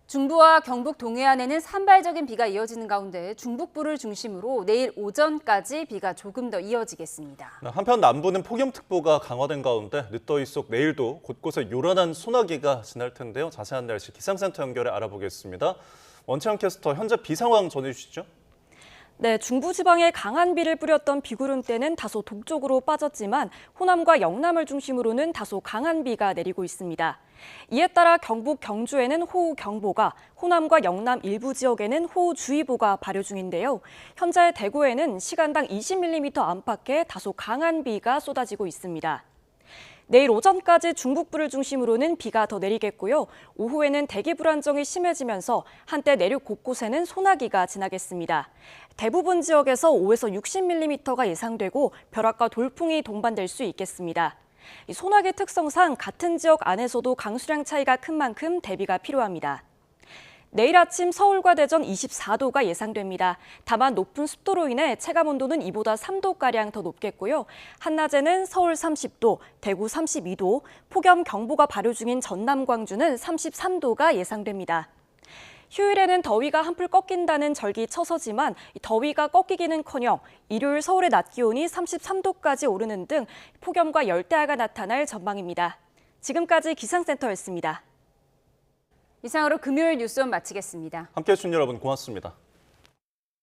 중부와 경북 동해안에는 산발적인 비가 이어지는 가운데 중북부를 중심으로 내일 오전까지 비가 조금 더 이어지겠습니다. 한편 남부는 폭염특보가 강화된 가운데 늦더위 속 내일도 곳곳에 요란한 소나기가 지날 텐데요. 자세한 날씨 기상센터 연결해 알아보겠습니다. 원채영 캐스터, 현재 비 상황 전해주시죠. 네, 중부지방에 강한 비를 뿌렸던 비구름대는 다소 동쪽으로 빠졌지만 호남과 영남을 중심으로는 다소 강한 비가 내리고 있습니다. 이에 따라 경북 경주에는 호우경보가, 호남과 영남 일부 지역에는 호우주의보가 발효 중인데요. 현재 대구에는 시간당 20mm 안팎의 다소 강한 비가 쏟아지고 있습니다. 내일 오전까지 중북부를 중심으로는 비가 더 내리겠고요. 오후에는 대기 불안정이 심해지면서 한때 내륙 곳곳에는 소나기가 지나겠습니다. 대부분 지역에서 5에서 60mm가 예상되고 벼락과 돌풍이 동반될 수 있겠습니다. 이 소나기 특성상 같은 지역 안에서도 강수량 차이가 큰 만큼 대비가 필요합니다. 내일 아침 서울과 대전 24도가 예상됩니다. 다만 높은 습도로 인해 체감온도는 이보다 3도가량 더 높겠고요. 한낮에는 서울 30도, 대구 32도, 폭염경보가 발효 중인 전남 광주는 33도가 예상됩니다. 휴일에는 더위가 한풀 꺾인다는 절기처서지만 더위가 꺾이기는커녕 일요일 서울의 낮 기온이 33도까지 오르는 등 폭염과 열대야가 나타날 전망입니다. 지금까지 기상센터였습니다. 이상으로 금요일 뉴스원 마치겠습니다. 함께해 주신 여러분 고맙습니다.